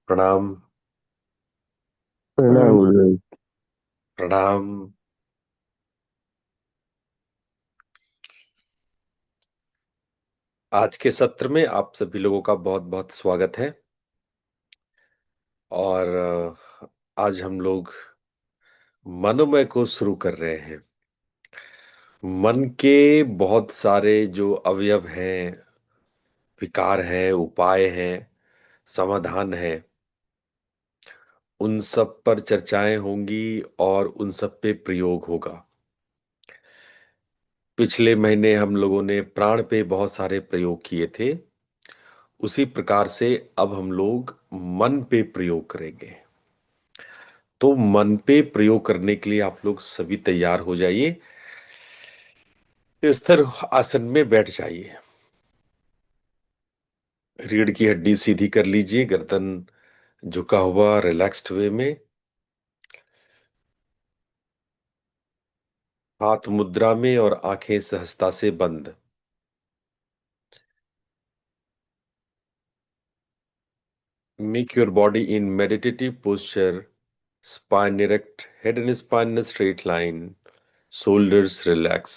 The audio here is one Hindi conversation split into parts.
प्रणाम। प्रणाम गुरुदेव। प्रणाम। आज के सत्र में आप सभी लोगों का बहुत बहुत स्वागत है। और आज हम लोग मनोमय को शुरू कर रहे हैं। मन के बहुत सारे जो अवयव हैं, विकार हैं, उपाय हैं, समाधान हैं, उन सब पर चर्चाएं होंगी और उन सब पे प्रयोग होगा। पिछले महीने हम लोगों ने प्राण पे बहुत सारे प्रयोग किए थे। उसी प्रकार से अब हम लोग मन पे प्रयोग करेंगे। तो मन पे प्रयोग करने के लिए आप लोग सभी तैयार हो जाइए। स्थिर आसन में बैठ जाइए। रीढ़ की हड्डी सीधी कर लीजिए, गर्दन झुका हुआ रिलैक्स्ड वे में। हाथ मुद्रा में और आंखें सहजता से बंद। Make your body in meditative posture, spine erect, head and spine in a straight line, shoulders relax,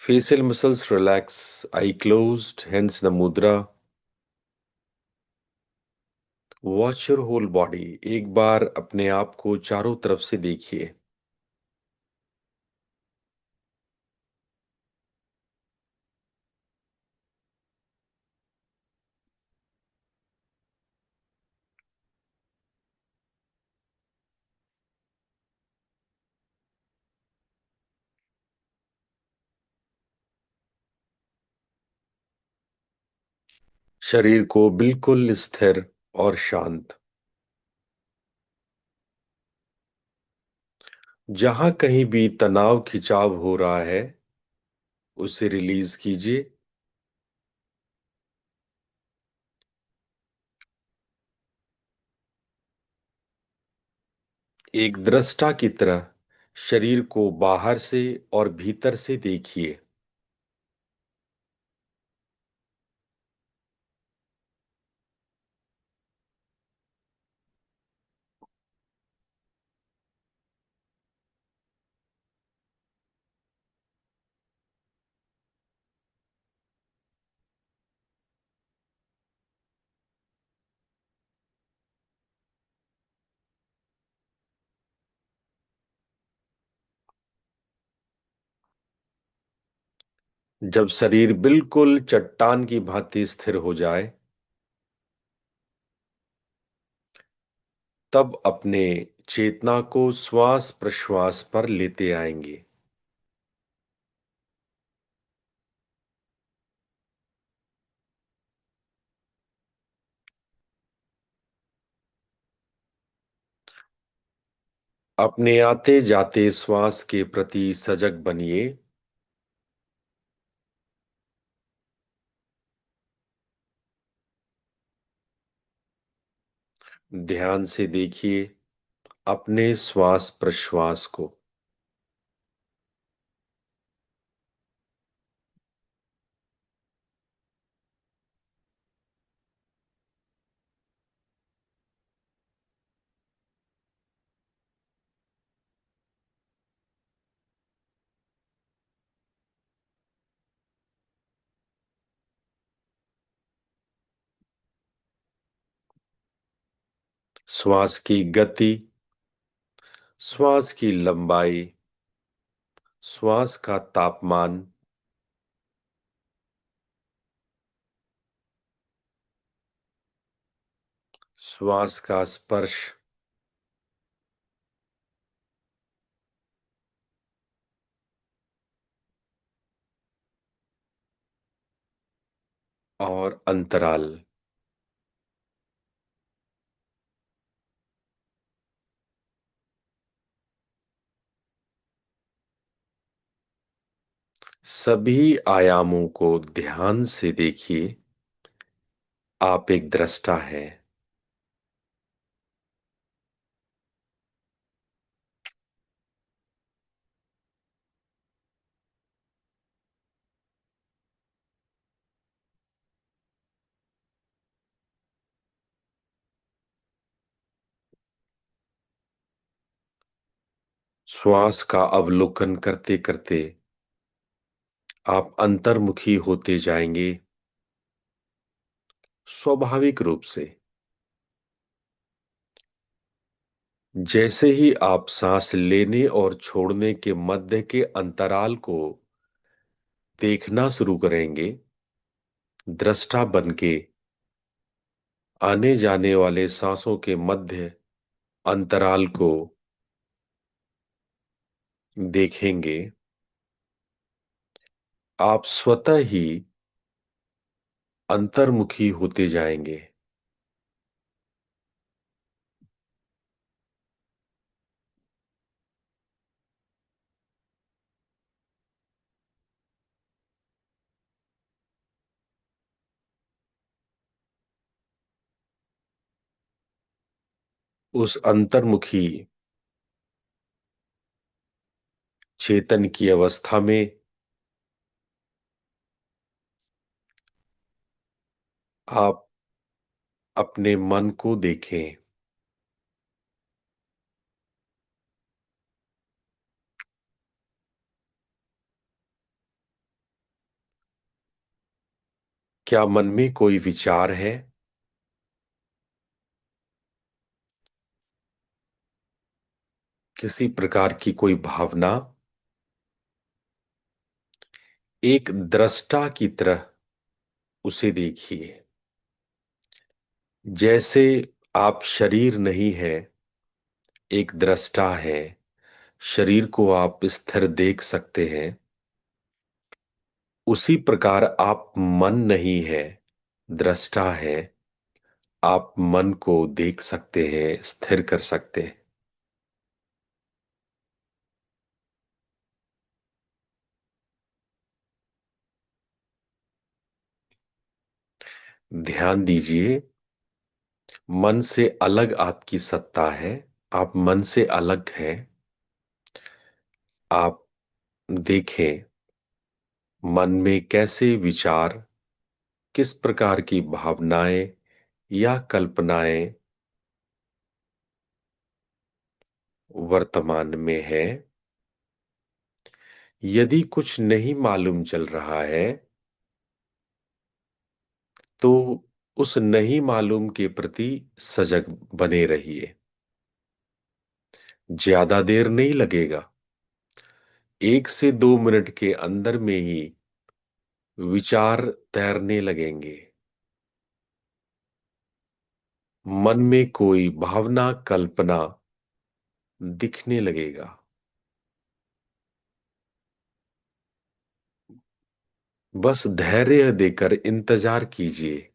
facial muscles relax, eye closed, hands in the mudra. Watch your whole body. एक बार अपने आप को चारों तरफ से देखिए। शरीर को बिल्कुल स्थिर और शांत। जहां कहीं भी तनाव खिंचाव हो रहा है, उसे रिलीज कीजिए। एक दृष्टा की तरह शरीर को बाहर से और भीतर से देखिए। जब शरीर बिल्कुल चट्टान की भांति स्थिर हो जाए, तब अपने चेतना को श्वास प्रश्वास पर लेते आएंगे। अपने आते जाते श्वास के प्रति सजग बनिए। ध्यान से देखिए अपने श्वास प्रश्वास को। श्वास की गति, श्वास की लंबाई, श्वास का तापमान, श्वास का स्पर्श और अंतराल। सभी आयामों को ध्यान से देखिए। आप एक दृष्टा हैं। श्वास का अवलोकन करते-करते आप अंतर्मुखी होते जाएँगे स्वाभाविक रूप से। जैसे ही आप सांस लेने और छोड़ने के मध्य के अंतराल को देखना शुरू करेंगे, दृष्टा बनके आने जाने वाले सांसों के मध्य अंतराल को देखेंगे, आप स्वतः ही अंतर्मुखी होते जाएंगे। उस अंतर्मुखी चेतन की अवस्था में आप अपने मन को देखें। क्या मन में कोई विचार है? किसी प्रकार की कोई भावना? एक दृष्टा की तरह उसे देखिए। जैसे आप शरीर नहीं है, एक दृष्टा है, शरीर को आप स्थिर देख सकते हैं, उसी प्रकार आप मन नहीं है, दृष्टा है, आप मन को देख सकते हैं, स्थिर कर सकते हैं। ध्यान दीजिए, मन से अलग आपकी सत्ता है, आप मन से अलग हैं। आप देखें, मन में कैसे विचार, किस प्रकार की भावनाएं या कल्पनाएं वर्तमान में है। यदि कुछ नहीं मालूम चल रहा है, तो उस नहीं मालूम के प्रति सजग बने रहिए। ज्यादा देर नहीं लगेगा, 1 से 2 मिनट के अंदर में ही विचार तैरने लगेंगे। मन में कोई भावना, कल्पना दिखने लगेगा। बस धैर्य देकर इंतजार कीजिए।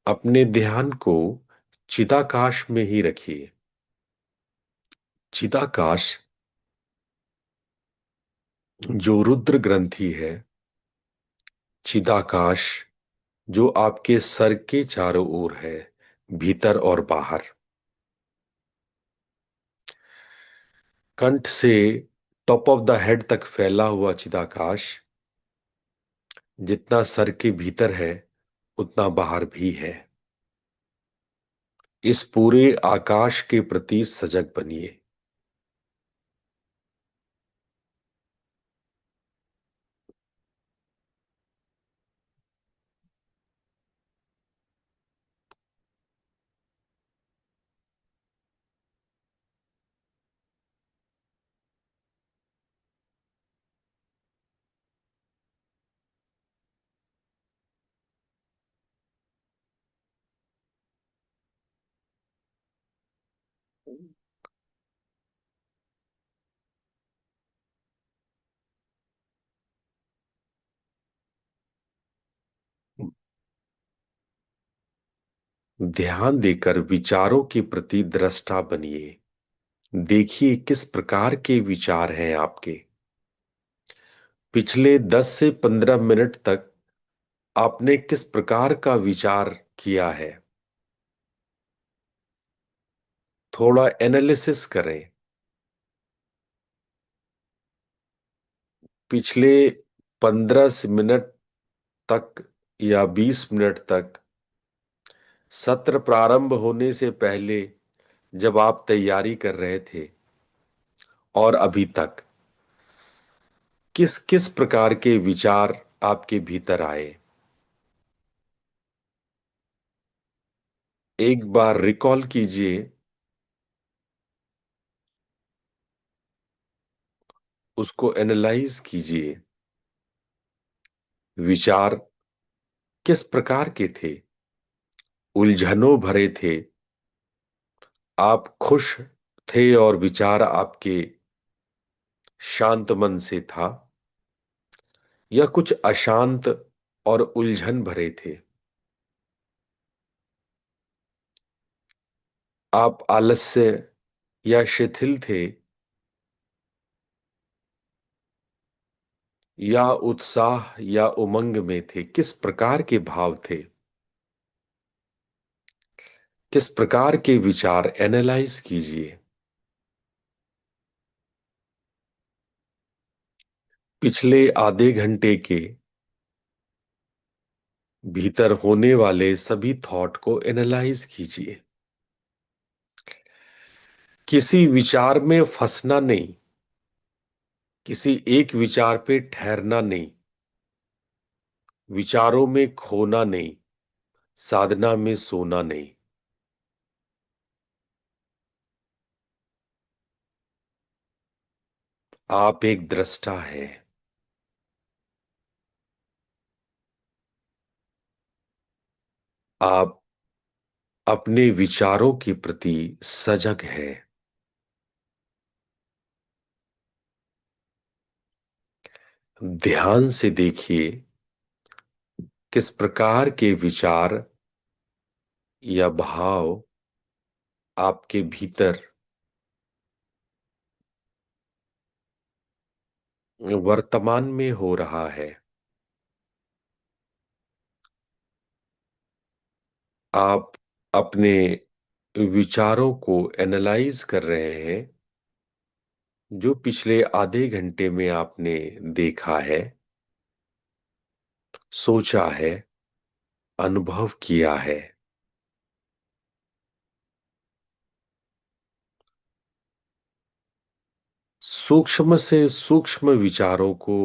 अपने ध्यान को चिदाकाश में ही रखिए। चिदाकाश जो रुद्र ग्रंथि है, चिदाकाश जो आपके सर के चारों ओर है, भीतर और बाहर, कंठ से टॉप ऑफ द हेड तक फैला हुआ चिदाकाश जितना सर के भीतर है, उतना बाहर भी है। इस पूरे आकाश के प्रति सजग बनिए। ध्यान देकर विचारों के प्रति दृष्टा बनिए। देखिए किस प्रकार के विचार हैं आपके। पिछले 10 से 15 मिनट तक आपने किस प्रकार का विचार किया है, थोड़ा एनालिसिस करें। पिछले 15 मिनट तक या 20 मिनट तक सत्र प्रारंभ होने से पहले जब आप तैयारी कर रहे थे और अभी तक किस किस प्रकार के विचार आपके भीतर आए? एक बार रिकॉल कीजिए, उसको एनालाइज कीजिए। विचार किस प्रकार के थे? उलझनों भरे थे? आप खुश थे और विचार आपके शांत मन से था, या कुछ अशांत और उलझन भरे थे? आप आलस्य या शिथिल थे, या उत्साह या उमंग में थे? किस प्रकार के भाव थे? किस प्रकार के विचार? एनालाइज कीजिए। पिछले आधे घंटे के भीतर होने वाले सभी थॉट को एनालाइज कीजिए। किसी विचार में फंसना नहीं, किसी एक विचार पे ठहरना नहीं, विचारों में खोना नहीं, साधना में सोना नहीं। आप एक दृष्टा हैं। आप अपने विचारों के प्रति सजग हैं। ध्यान से देखिए किस प्रकार के विचार या भाव आपके भीतर वर्तमान में हो रहा है। आप अपने विचारों को एनालाइज कर रहे हैं, जो पिछले आधे घंटे में आपने देखा है, सोचा है, अनुभव किया है। सूक्ष्म से सूक्ष्म विचारों को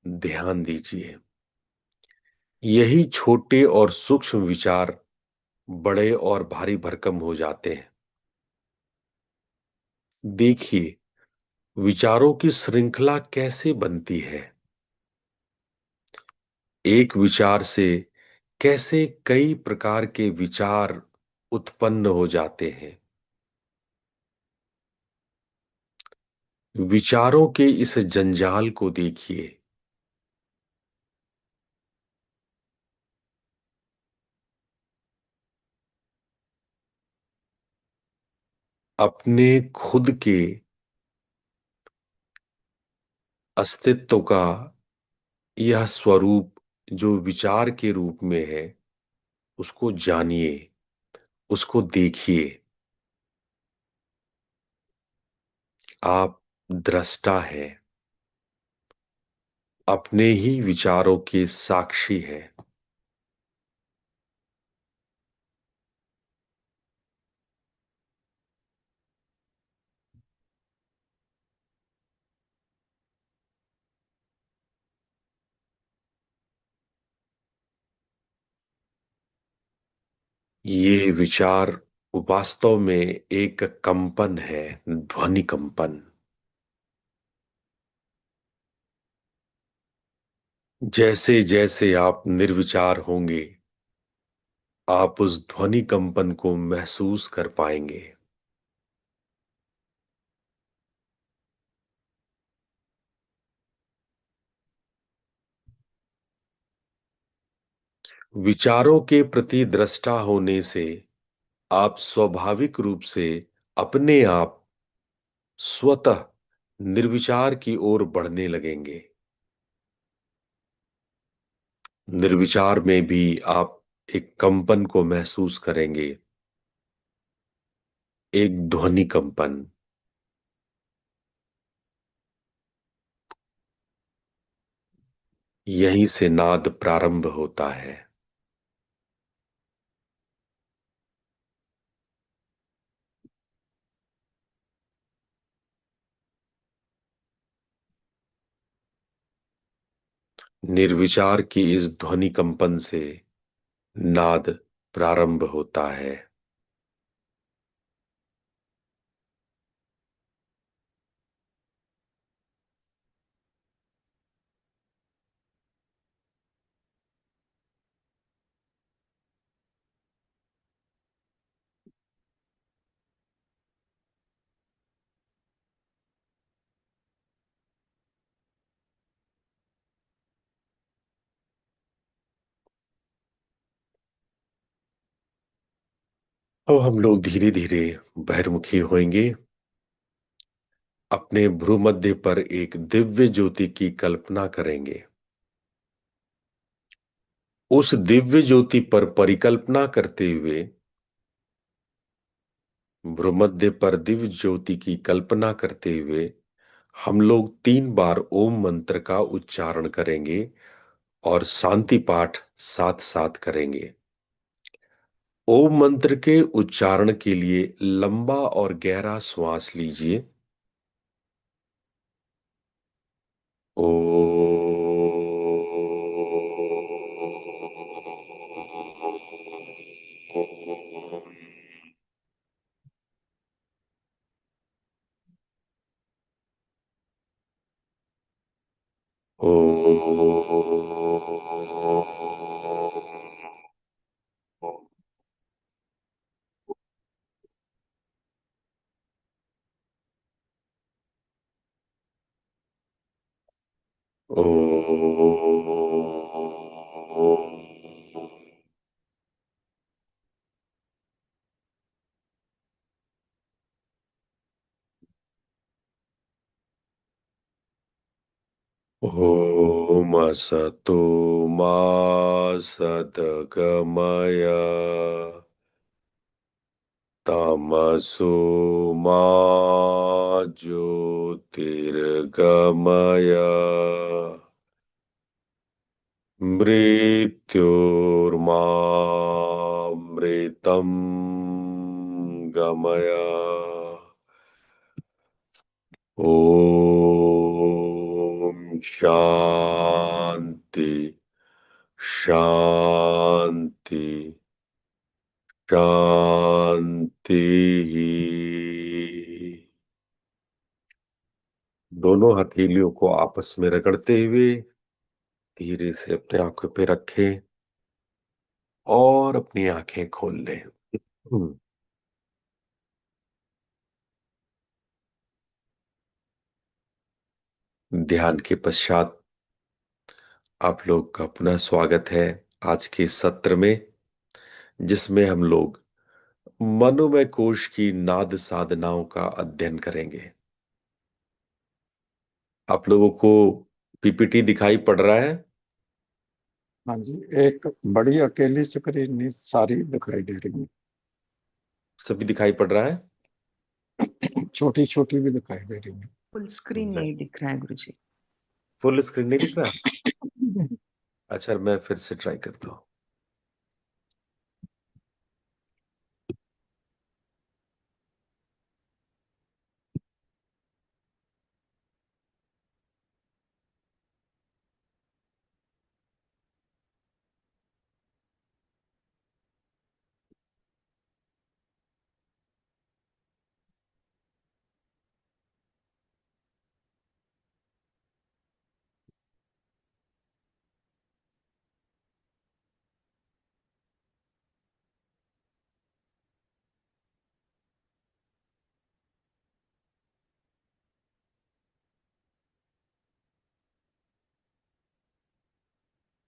ध्यान दीजिए। यही छोटे और सूक्ष्म विचार बड़े और भारी भरकम हो जाते हैं। देखिए विचारों की श्रृंखला कैसे बनती है। एक विचार से कैसे कई प्रकार के विचार उत्पन्न हो जाते हैं। विचारों के इस जंजाल को देखिए। अपने खुद के अस्तित्व का यह स्वरूप जो विचार के रूप में है, उसको जानिए, उसको देखिए। आप दृष्टा है, अपने ही विचारों के साक्षी है। ये विचार वास्तव में एक कंपन है, ध्वनि कंपन। जैसे जैसे आप निर्विचार होंगे, आप उस ध्वनि कंपन को महसूस कर पाएंगे। विचारों के प्रति दृष्टा होने से आप स्वाभाविक रूप से अपने आप स्वतः निर्विचार की ओर बढ़ने लगेंगे। निर्विचार में भी आप एक कंपन को महसूस करेंगे, एक ध्वनि कंपन। यहीं से नाद प्रारंभ होता है। निर्विचार की इस ध्वनि कंपन से नाद प्रारंभ होता है। अब हम लोग धीरे धीरे बहिर्मुखी होंगे। अपने भ्रूमध्य पर एक दिव्य ज्योति की कल्पना करेंगे। उस दिव्य ज्योति पर परिकल्पना करते हुए, भ्रूमध्य पर दिव्य ज्योति की कल्पना करते हुए हम लोग 3 बार ओम मंत्र का उच्चारण करेंगे और शांति पाठ साथ साथ करेंगे। ओम मंत्र के उच्चारण के लिए लंबा और गहरा श्वास लीजिए। ओ ओ ओ ओम असतो मा सद्गमय तमसो मा ज्योतिर्गमय मृत्योर्मामृतम् गमय। ओम शांति शांति शांति। दोनों हथेलियों को आपस में रगड़ते हुए धीरे से अपने आंखों पे रखें और अपनी आंखें खोल लें। हम्म। ध्यान के पश्चात आप लोग का पुनः स्वागत है आज के सत्र में, जिसमें हम लोग मनोमय कोश की नाद साधनाओं का अध्ययन करेंगे। आप लोगों को पीपीटी दिखाई पड़ रहा है? हाँ जी, एक बड़ी अकेली स्क्रीन नहीं, सारी दिखाई दे रही सभी दिखाई पड़ रहा है? है, छोटी छोटी भी दिखाई दे रही है। फुल स्क्रीन नहीं दिख रहा है गुरुजी। फुल स्क्रीन नहीं दिख रहा? अच्छा, मैं फिर से ट्राई करता हूँ।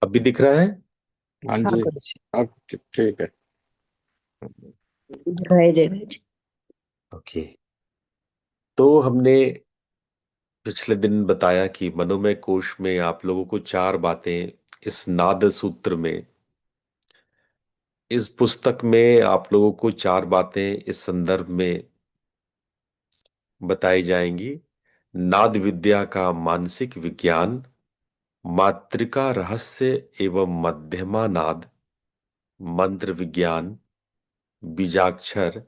अभी दिख रहा है? हाँ हाँ जी, गुरुजी, अब ठीक है। दिखाई दे रहा है जी। ओके। तो हमने पिछले दिन बताया कि मनोमय कोश में आप लोगों को 4 बातें इस नाद सूत्र में, इस पुस्तक में आप लोगों को 4 बातें इस संदर्भ में बताई जाएंगी। नाद विद्या का मानसिक विज्ञान, मातृका रहस्य एवं मध्यमा नाद, मंत्र विज्ञान, बीजाक्षर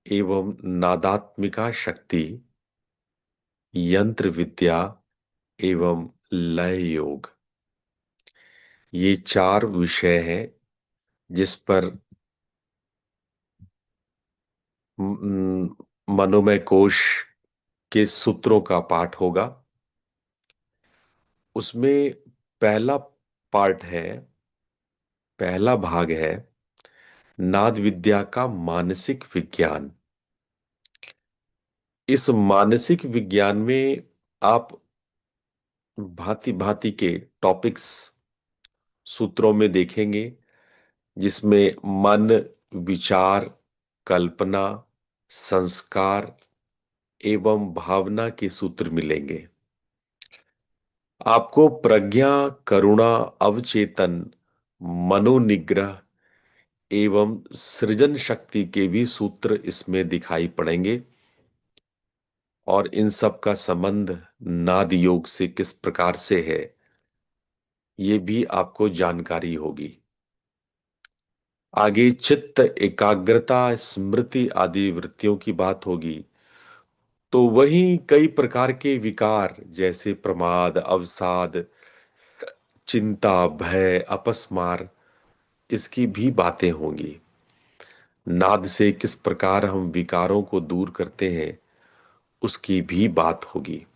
एवं नादात्मिका शक्ति, यंत्र विद्या एवं लय योग। ये 4 विषय हैं जिस पर मनोमय कोश के सूत्रों का पाठ होगा। उसमें पहला पार्ट है, पहला भाग है नाद विद्या का मानसिक विज्ञान। इस मानसिक विज्ञान में आप भांति भांति के टॉपिक्स सूत्रों में देखेंगे, जिसमें मन, विचार, कल्पना, संस्कार एवं भावना के सूत्र मिलेंगे। आपको प्रज्ञा, करुणा, अवचेतन, मनोनिग्रह एवं सृजन शक्ति के भी सूत्र इसमें दिखाई पड़ेंगे, और इन सब का संबंध नाद योग से किस प्रकार से है, ये भी आपको जानकारी होगी। आगे चित्त, एकाग्रता, स्मृति आदि वृत्तियों की बात होगी। तो वहीं कई प्रकार के विकार जैसे प्रमाद, अवसाद, चिंता, भय, अपस्मार, इसकी भी बातें होंगी। नाद से किस प्रकार हम विकारों को दूर करते हैं, उसकी भी बात होगी।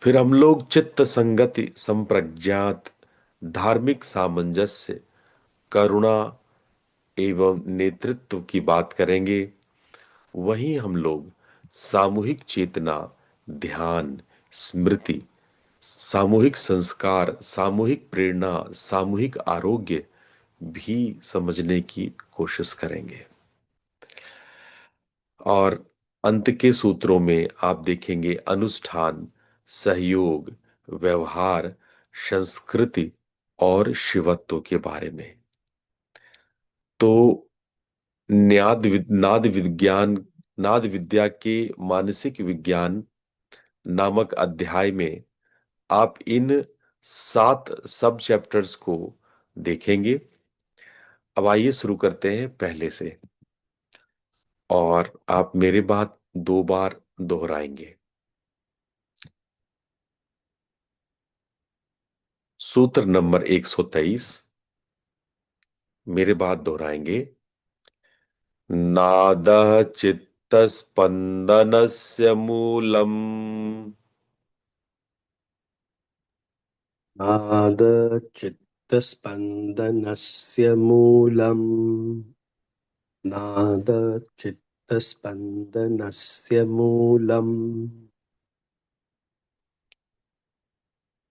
फिर हम लोग चित्त संगति, संप्रज्ञात, धार्मिक सामंजस्य, करुणा एवं नेतृत्व की बात करेंगे। वहीं हम लोग सामूहिक चेतना, ध्यान, स्मृति, सामूहिक संस्कार, सामूहिक प्रेरणा, सामूहिक आरोग्य भी समझने की कोशिश करेंगे। और अंत के सूत्रों में आप देखेंगे अनुष्ठान, सहयोग, व्यवहार, संस्कृति और शिवत्व के बारे में। तो नाद विद्या के मानसिक विज्ञान नामक अध्याय में आप इन 7 सब चैप्टर्स को देखेंगे। अब आइए शुरू करते हैं पहले से, और आप मेरे बात 2 बार दोहराएंगे। सूत्र नंबर 123, मेरे बात दोहराएंगे। नादः चित्तस्पन्दनस्य मूलम्। नादचित्तस्पन्दनस्य मूलम्। नादचित्तस्पन्दनस्य मूलम्।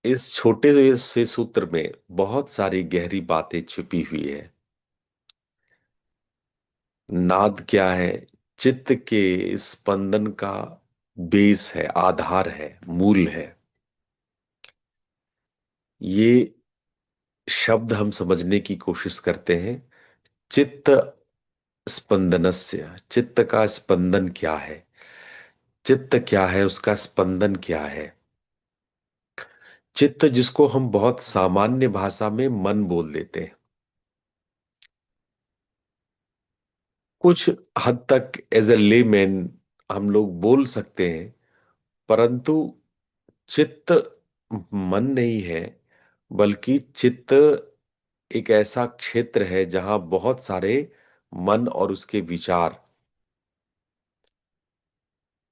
इस छोटे से सूत्र में बहुत सारी गहरी बातें छुपी हुई है। नाद क्या है? चित्त के स्पंदन का बेस है, आधार है, मूल है। ये शब्द हम समझने की कोशिश करते हैं। चित्त स्पंदनस्य, चित्त का स्पंदन क्या है, चित्त क्या है, उसका स्पंदन क्या है। चित्त जिसको हम बहुत सामान्य भाषा में मन बोल देते हैं, कुछ हद तक एज ए लेमैन हम लोग बोल सकते हैं, परंतु चित्त मन नहीं है, बल्कि चित्त एक ऐसा क्षेत्र है जहां बहुत सारे मन और उसके विचार,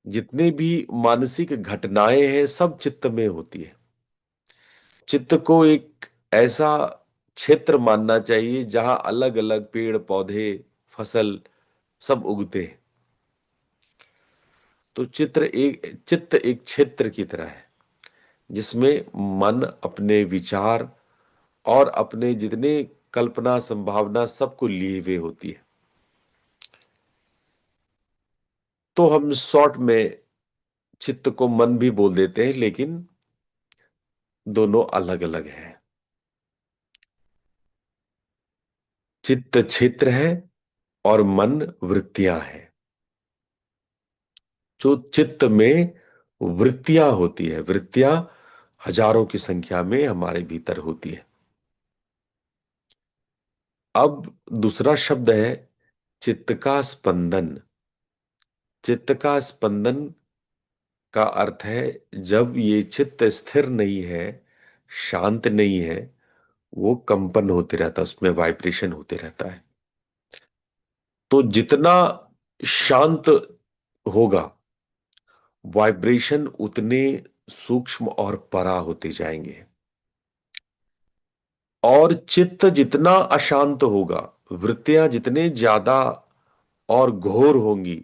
जितने भी मानसिक घटनाएं हैं, सब चित्त में होती है। चित्त को एक ऐसा क्षेत्र मानना चाहिए जहां अलग अलग पेड़ पौधे, फसल सब उगते हैं। तो चित्त एक क्षेत्र की तरह है, जिसमें मन अपने विचार और अपने जितने कल्पना संभावना सबको लिए हुए होती है। तो हम शॉर्ट में चित्त को मन भी बोल देते हैं, लेकिन दोनों अलग अलग है। चित्त क्षेत्र है और मन वृत्तियां हैं। जो चित्त में वृत्तियां होती है, वृत्तियां हजारों की संख्या में हमारे भीतर होती है। अब दूसरा शब्द है चित्त का स्पंदन। चित्त का स्पंदन का अर्थ है जब ये चित्त स्थिर नहीं है, शांत नहीं है, वो कंपन होते रहता है, उसमें वाइब्रेशन होते रहता है। तो जितना शांत होगा, वाइब्रेशन उतने सूक्ष्म और परा होते जाएंगे। और चित्त जितना अशांत होगा, वृत्तियां जितने ज्यादा और घोर होंगी,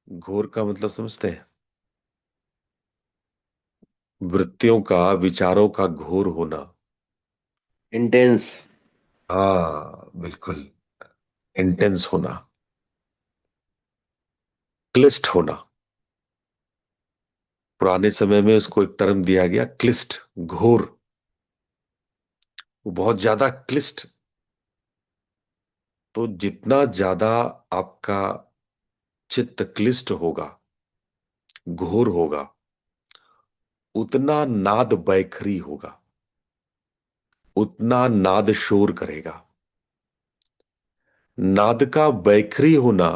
घोर का मतलब समझते हैं? वृत्तियों का, विचारों का घोर होना। इंटेंस। हाँ बिल्कुल, इंटेंस होना, क्लिष्ट होना। पुराने समय में उसको एक टर्म दिया गया, क्लिष्ट, घोर। वो बहुत ज्यादा क्लिष्ट। तो जितना ज्यादा आपका चित्त क्लिष्ट होगा, घोर होगा, उतना नाद बैखरी होगा, उतना नाद शोर करेगा। नाद का बैखरी होना,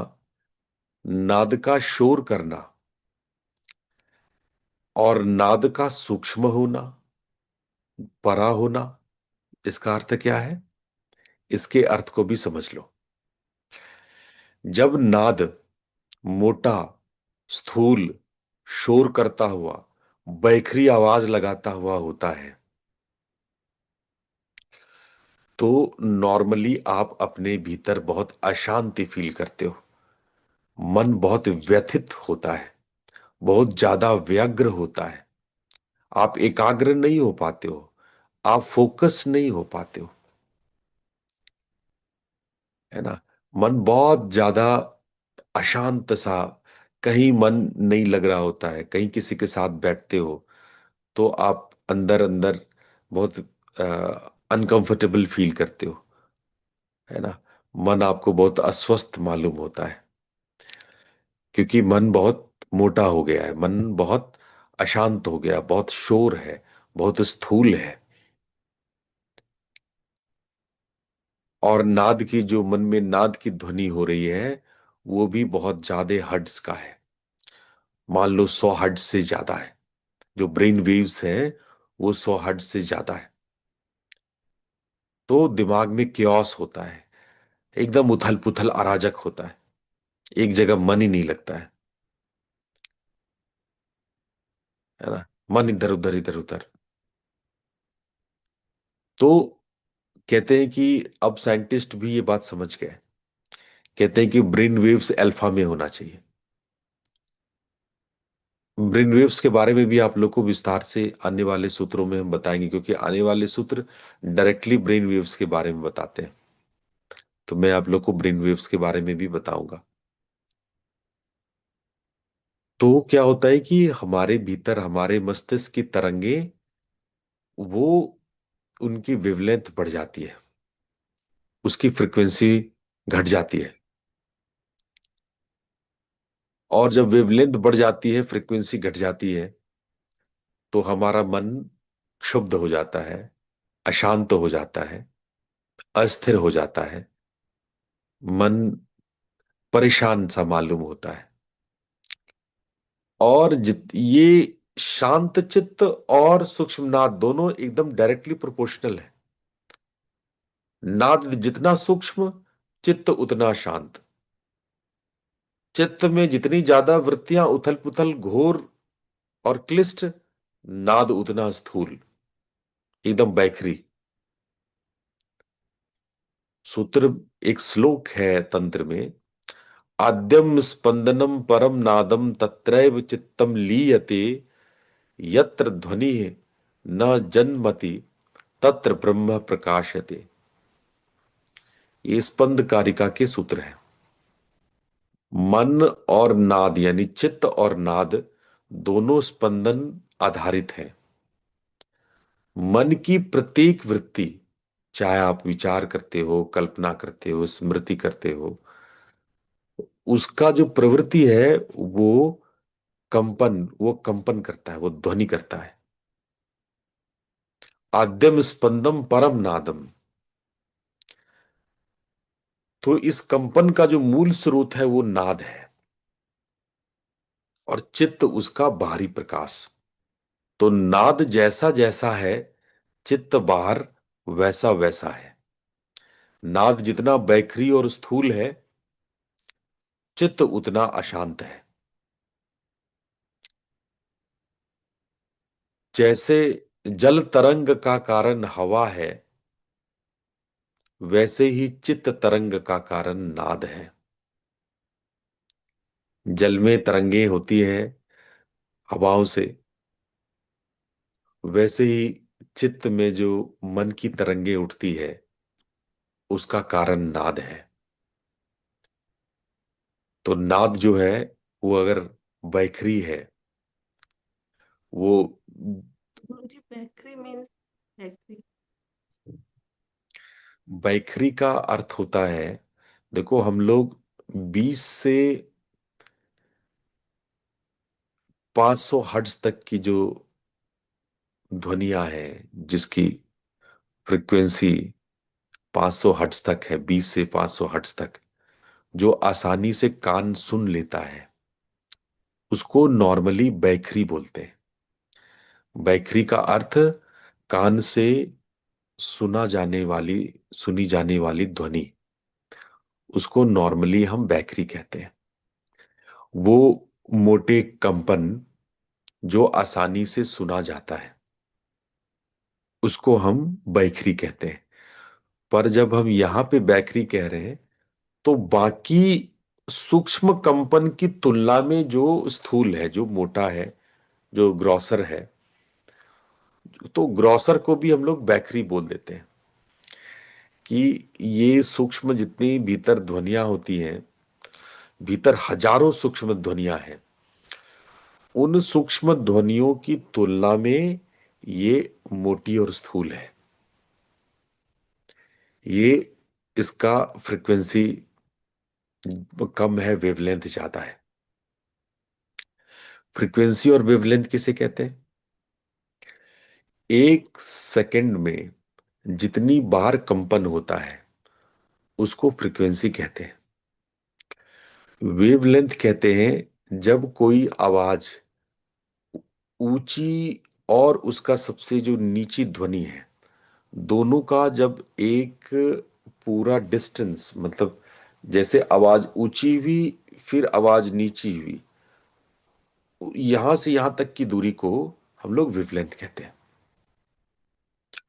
नाद का शोर करना, और नाद का सूक्ष्म होना, परा होना, इसका अर्थ क्या है? इसके अर्थ को भी समझ लो। जब नाद मोटा, स्थूल, शोर करता हुआ, बैखरी आवाज लगाता हुआ होता है, तो नॉर्मली आप अपने भीतर बहुत अशांति फील करते हो। मन बहुत व्यथित होता है, बहुत ज्यादा व्यग्र होता है। आप एकाग्र नहीं हो पाते हो, आप फोकस नहीं हो पाते हो, है ना? मन बहुत ज्यादा अशांत सा, कहीं मन नहीं लग रहा होता है। कहीं किसी के साथ बैठते हो तो आप अंदर अंदर बहुत अनकंफर्टेबल फील करते हो, है ना? मन आपको बहुत अस्वस्थ मालूम होता है, क्योंकि मन बहुत मोटा हो गया है, मन बहुत अशांत हो गया, बहुत शोर है, बहुत स्थूल है। और नाद की, जो मन में नाद की ध्वनि हो रही है, वो भी बहुत ज्यादा हर्ट्ज का है। मान लो 100 हर्ट्ज से ज्यादा है। जो ब्रेन वेव्स हैं, वो 100 हर्ट्ज से ज्यादा है। तो दिमाग में क्योस होता है, एकदम उथल पुथल अराजक होता है, एक जगह मन ही नहीं लगता है ना? मन इधर उधर इधर उधर। तो कहते हैं कि अब साइंटिस्ट भी ये बात समझ गए। कहते हैं कि ब्रेन वेव्स अल्फा में होना चाहिए। ब्रेन वेव्स के बारे में भी आप लोग को विस्तार से आने वाले सूत्रों में हम बताएंगे, क्योंकि आने वाले सूत्र डायरेक्टली ब्रेन वेव्स के बारे में बताते हैं। तो मैं आप लोग को ब्रेन वेव्स के बारे में भी बताऊंगा। तो क्या होता है कि हमारे भीतर, हमारे मस्तिष्क की तरंगे, वो, उनकी वेवलेंथ बढ़ जाती है, उसकी फ्रीक्वेंसी घट जाती है। और जब वेवलेंथ बढ़ जाती है, फ्रीक्वेंसी घट जाती है, तो हमारा मन क्षुब्ध हो जाता है, अशांत हो जाता है, अस्थिर हो जाता है, मन परेशान सा मालूम होता है। और ये शांत चित्त और सूक्ष्म नाद दोनों एकदम डायरेक्टली प्रोपोर्शनल है। नाद जितना सूक्ष्म, चित्त उतना शांत। चित्त में जितनी ज्यादा वृत्तियां उथल पुथल, घोर और क्लिष्ट, नाद उतना स्थूल, एकदम बैखरी। सूत्र, एक श्लोक है तंत्र में, आद्यम स्पंदनम परम नादम तत्रैव चित्तम लीयते, यत्र ध्वनि न जन्मति तत्र ब्रह्म प्रकाशते। ये स्पंद कारिका के सूत्र है। मन और नाद, यानी चित्त और नाद, दोनों स्पंदन आधारित है। मन की प्रत्येक वृत्ति, चाहे आप विचार करते हो, कल्पना करते हो, स्मृति करते हो, उसका जो प्रवृत्ति है, वो कंपन करता है, वो ध्वनि करता है। आद्यम स्पंदम परम नादम। तो इस कंपन का जो मूल स्रोत है, वो नाद है। और चित्त उसका बाहरी प्रकाश। तो नाद जैसा जैसा है, चित्त बाहर वैसा वैसा है। नाद जितना बैखरी और स्थूल है, चित्त उतना अशांत है। जैसे जल तरंग का कारण हवा है, वैसे ही चित्त तरंग का कारण नाद है। जल में तरंगे होती है हवाओं से, वैसे ही चित्त में जो मन की तरंगे उठती है, उसका कारण नाद है। तो नाद जो है, वो अगर बैखरी है, वो मुझे बेकरी मीन्स बेकरी। बैखरी का अर्थ होता है, देखो हम लोग 20 से 500 हर्ट्ज तक की जो ध्वनियां हैं, जिसकी फ्रिक्वेंसी 500 हर्ट्ज तक है, 20 से 500 हर्ट्ज तक, जो आसानी से कान सुन लेता है, उसको नॉर्मली बैखरी बोलते हैं। बैखरी का अर्थ कान से सुनी जाने वाली ध्वनि, उसको नॉर्मली हम बैखरी कहते हैं। वो मोटे कंपन जो आसानी से सुना जाता है, उसको हम बैखरी कहते हैं। पर जब हम यहां पे बैखरी कह रहे हैं, तो बाकी सूक्ष्म कंपन की तुलना में जो स्थूल है, जो मोटा है, जो ग्रॉसर है, तो ग्रॉसर को भी हम लोग बैखरी बोल देते हैं। कि ये सूक्ष्म जितनी भीतर ध्वनियां होती हैं, भीतर हजारों सूक्ष्म ध्वनियां हैं, उन सूक्ष्म ध्वनियों की तुलना में ये मोटी और स्थूल है। ये इसका फ्रिक्वेंसी कम है, वेवलेंथ ज्यादा है। फ्रीक्वेंसी और वेवलेंथ किसे कहते हैं? एक सेकंड में जितनी बार कंपन होता है, उसको फ्रीक्वेंसी कहते हैं। वेवलेंथ कहते हैं जब कोई आवाज ऊंची और उसका सबसे जो नीची ध्वनि है, दोनों का जब एक पूरा डिस्टेंस, मतलब जैसे आवाज ऊंची हुई फिर आवाज नीची हुई, यहां से यहां तक की दूरी को हम लोग वेवलेंथ कहते हैं,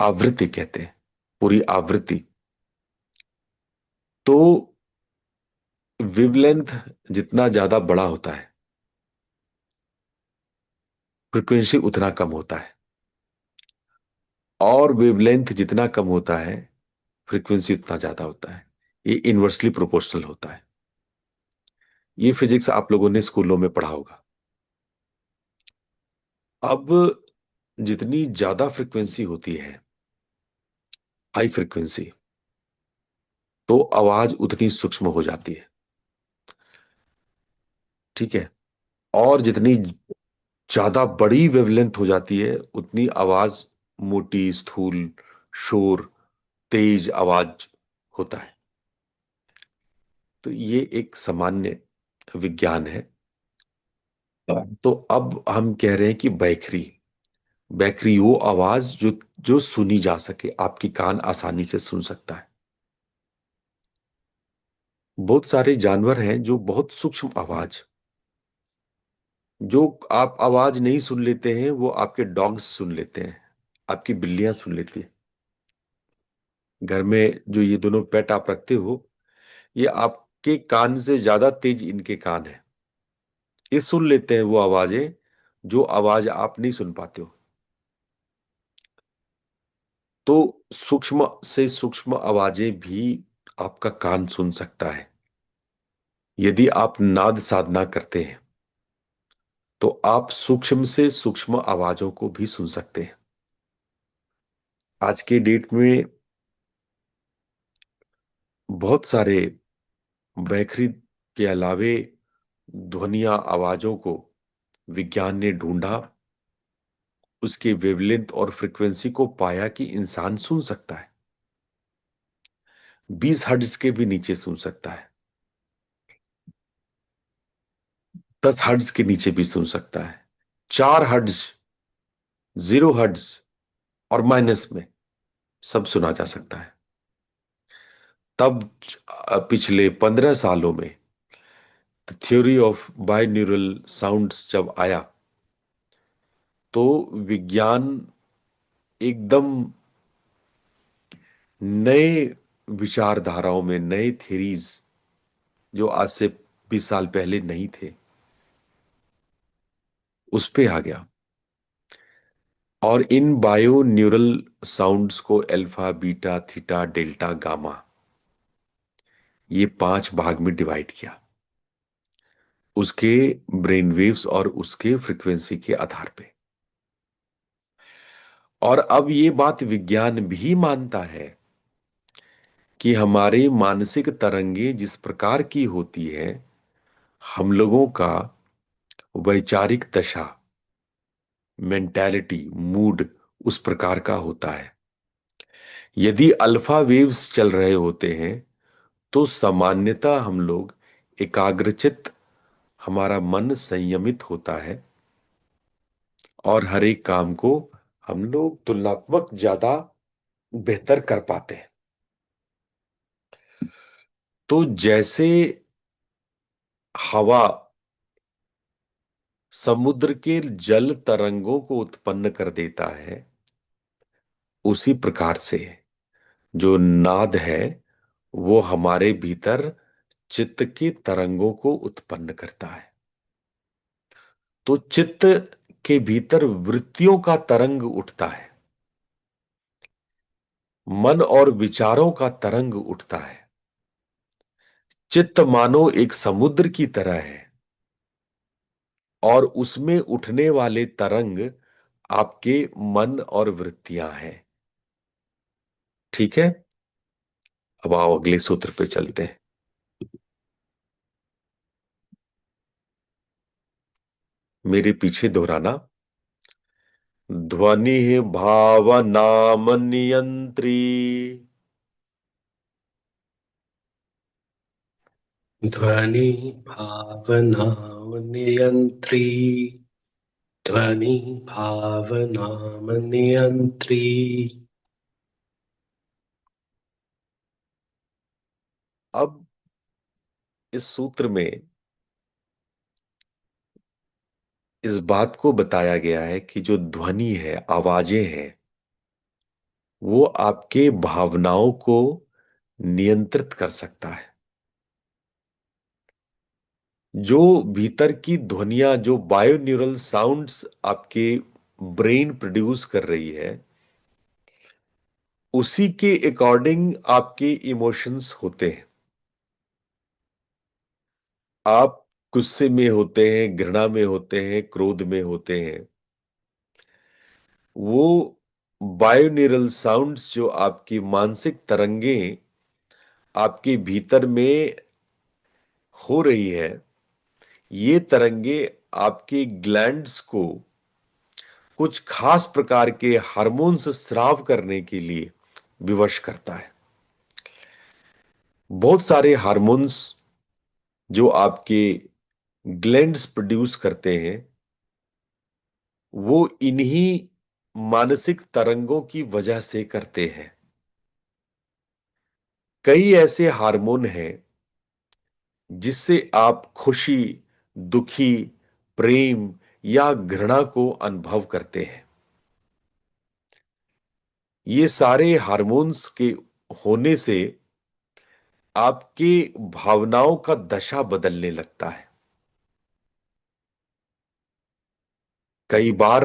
आवृत्ति कहते हैं, पूरी आवृत्ति। तो वेवलेंथ जितना ज्यादा बड़ा होता है, फ्रिक्वेंसी उतना कम होता है, और वेवलेंथ जितना कम होता है, फ्रीक्वेंसी उतना ज्यादा होता है। ये इनवर्सली प्रोपोर्शनल होता है। ये फिजिक्स आप लोगों ने स्कूलों में पढ़ा होगा। अब जितनी ज्यादा फ्रिक्वेंसी होती है, हाई फ्रिक्वेंसी, तो आवाज उतनी सूक्ष्म हो जाती है। ठीक है। और जितनी ज्यादा बड़ी वेवलेंथ हो जाती है, उतनी आवाज मोटी, स्थूल, शोर, तेज आवाज होता है। तो ये एक सामान्य विज्ञान है। तो अब हम कह रहे हैं कि बैखरी, बैखरी वो आवाज जो जो सुनी जा सके, आपकी कान आसानी से सुन सकता है। बहुत सारे जानवर हैं जो बहुत सूक्ष्म आवाज, जो आप आवाज नहीं सुन लेते हैं, वो आपके डॉग्स सुन लेते हैं, आपकी बिल्लियां सुन लेती है। घर में जो ये दोनों पेट आप रखते हो, ये आपके कान से ज्यादा तेज इनके कान है। ये सुन लेते हैं वो आवाजें जो आवाज आप नहीं सुन पाते हो। तो सूक्ष्म से सूक्ष्म आवाजें भी आपका कान सुन सकता है। यदि आप नाद साधना करते हैं, तो आप सूक्ष्म से सूक्ष्म आवाजों को भी सुन सकते हैं। आज के डेट में बहुत सारे बैखरी के अलावे ध्वनिया आवाजों को विज्ञान ने ढूंढा, उसके वेवलेंथ और फ्रिक्वेंसी को पाया कि इंसान सुन सकता है, 20 हर्ट्ज के भी नीचे सुन सकता है। 10 हर्ट्ज के नीचे भी सुन सकता है। 4 हर्ट्ज, 0 हर्ट्ज और माइनस में सब सुना जा सकता है। तब पिछले 15 सालों में थ्योरी ऑफ बायन्यूरल साउंड्स जब आया तो विज्ञान एकदम नए विचारधाराओं में, नए थ्योरीज जो आज से 20 साल पहले नहीं थे, उस पे आ गया। और इन बायो न्यूरल साउंड्स को alpha, beta, theta, delta, gamma, ये 5 भाग में डिवाइड किया उसके ब्रेन वेव्स और उसके फ्रीक्वेंसी के आधार पे। और अब ये बात विज्ञान भी मानता है कि हमारे मानसिक तरंगे जिस प्रकार की होती है, हम लोगों का वैचारिक दशा, मेंटालिटी, मूड उस प्रकार का होता है। यदि अल्फा वेव्स चल रहे होते हैं तो सामान्यतः हम लोग एकाग्रचित्त, हमारा मन संयमित होता है और हर एक काम को हम लोग तुलनात्मक ज्यादा बेहतर कर पाते हैं। तो जैसे हवा समुद्र के जल तरंगों को उत्पन्न कर देता है, उसी प्रकार से जो नाद है वो हमारे भीतर चित्त की तरंगों को उत्पन्न करता है। तो चित्त के भीतर वृत्तियों का तरंग उठता है, मन और विचारों का तरंग उठता है। चित्त मानो एक समुद्र की तरह है और उसमें उठने वाले तरंग आपके मन और वृत्तियां हैं। ठीक है, अब आओ अगले सूत्र पे चलते हैं। मेरे पीछे दोहराना। ध्वनि भावनाम नियंत्री, ध्वनि भावनाम नियंत्री, ध्वनि भावनाम नियंत्री। अब इस सूत्र में इस बात को बताया गया है कि जो ध्वनि है, आवाजें हैं, वो आपके भावनाओं को नियंत्रित कर सकता है। जो भीतर की ध्वनियां, जो बायो न्यूरल साउंड्स आपके ब्रेन प्रोड्यूस कर रही है, उसी के अकॉर्डिंग आपके इमोशंस होते हैं। आप गुस्से में होते हैं, घृणा में होते हैं, क्रोध में होते हैं, वो बायो न्यूरल साउंड्स जो आपकी मानसिक तरंगे आपके भीतर में हो रही है, ये तरंगे आपके ग्लैंड्स को कुछ खास प्रकार के हार्मोन्स स्राव करने के लिए विवश करता है। बहुत सारे हार्मोन्स जो आपके ग्लैंड्स प्रोड्यूस करते हैं, वो इन्हीं मानसिक तरंगों की वजह से करते हैं। कई ऐसे हार्मोन हैं जिससे आप खुशी, दुखी, प्रेम या घृणा को अनुभव करते हैं। ये सारे हार्मोन्स के होने से आपके भावनाओं का दशा बदलने लगता है। कई बार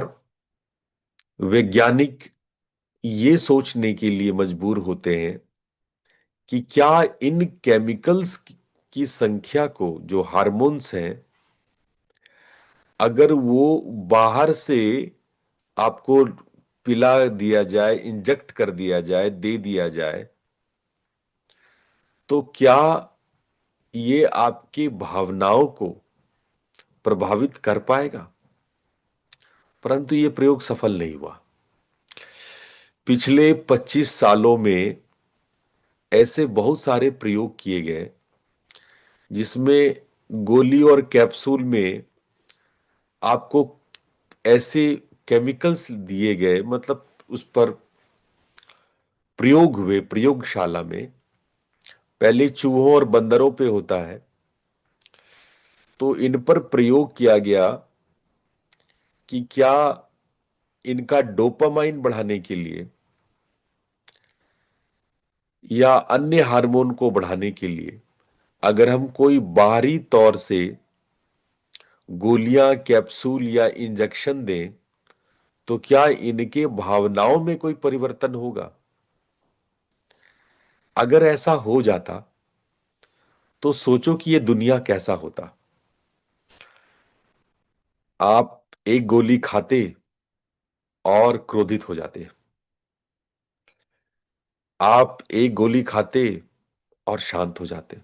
वैज्ञानिक ये सोचने के लिए मजबूर होते हैं कि क्या इन केमिकल्स की संख्या को, जो हार्मोन्स हैं, अगर वो बाहर से आपको पिला दिया जाए, इंजेक्ट कर दिया जाए, दे दिया जाए, तो क्या ये आपकी भावनाओं को प्रभावित कर पाएगा? परंतु ये प्रयोग सफल नहीं हुआ। पिछले 25 सालों में ऐसे बहुत सारे प्रयोग किए गए जिसमें गोली और कैप्सूल में आपको ऐसे केमिकल्स दिए गए, मतलब उस पर प्रयोग हुए प्रयोगशाला में, पहले चूहों और बंदरों पे होता है, तो इन पर प्रयोग किया गया कि क्या इनका डोपामाइन बढ़ाने के लिए या अन्य हार्मोन को बढ़ाने के लिए अगर हम कोई बाहरी तौर से गोलियां, कैप्सूल या इंजेक्शन दें तो क्या इनके भावनाओं में कोई परिवर्तन होगा। अगर ऐसा हो जाता तो सोचो कि यह दुनिया कैसा होता। आप एक गोली खाते और क्रोधित हो जाते, आप एक गोली खाते और शांत हो जाते,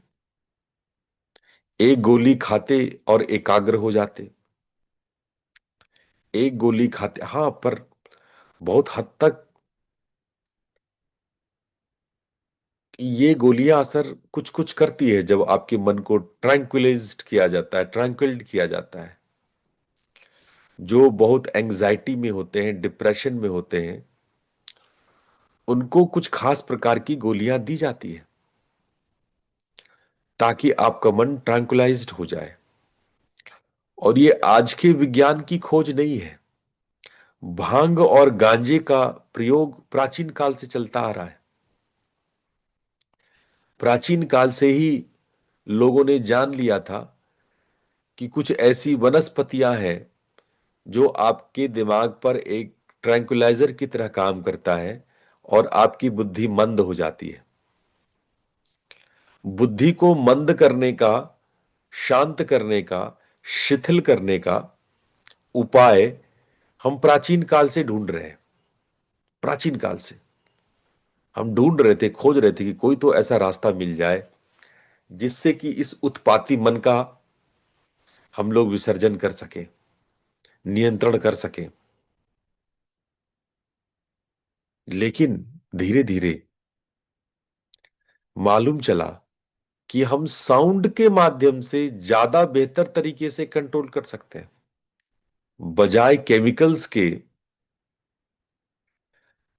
एक गोली खाते और एकाग्र हो जाते, एक गोली खाते, हां, पर बहुत हद तक ये गोलियां असर कुछ कुछ करती है जब आपके मन को ट्रैंक्विलाइज्ड किया जाता है, ट्रैंक्विल्ड किया जाता है। जो बहुत एंजाइटी में होते हैं, डिप्रेशन में होते हैं, उनको कुछ खास प्रकार की गोलियां दी जाती है ताकि आपका मन ट्रैंक्विलाइज्ड हो जाए। और ये आज के विज्ञान की खोज नहीं है। भांग और गांजे का प्रयोग प्राचीन काल से चलता आ रहा है। प्राचीन काल से ही लोगों ने जान लिया था कि कुछ ऐसी वनस्पतियां हैं जो आपके दिमाग पर एक ट्रैंक्विलाइजर की तरह काम करता है और आपकी बुद्धि मंद हो जाती है। बुद्धि को मंद करने का, शांत करने का, शिथिल करने का उपाय हम प्राचीन काल से ढूंढ रहे हैं। प्राचीन काल से हम ढूंढ रहे थे, खोज रहे थे कि कोई तो ऐसा रास्ता मिल जाए जिससे कि इस उत्पाती मन का हम लोग विसर्जन कर सके, नियंत्रण कर सके। लेकिन धीरे धीरे मालूम चला कि हम साउंड के माध्यम से ज्यादा बेहतर तरीके से कंट्रोल कर सकते हैं बजाय केमिकल्स के।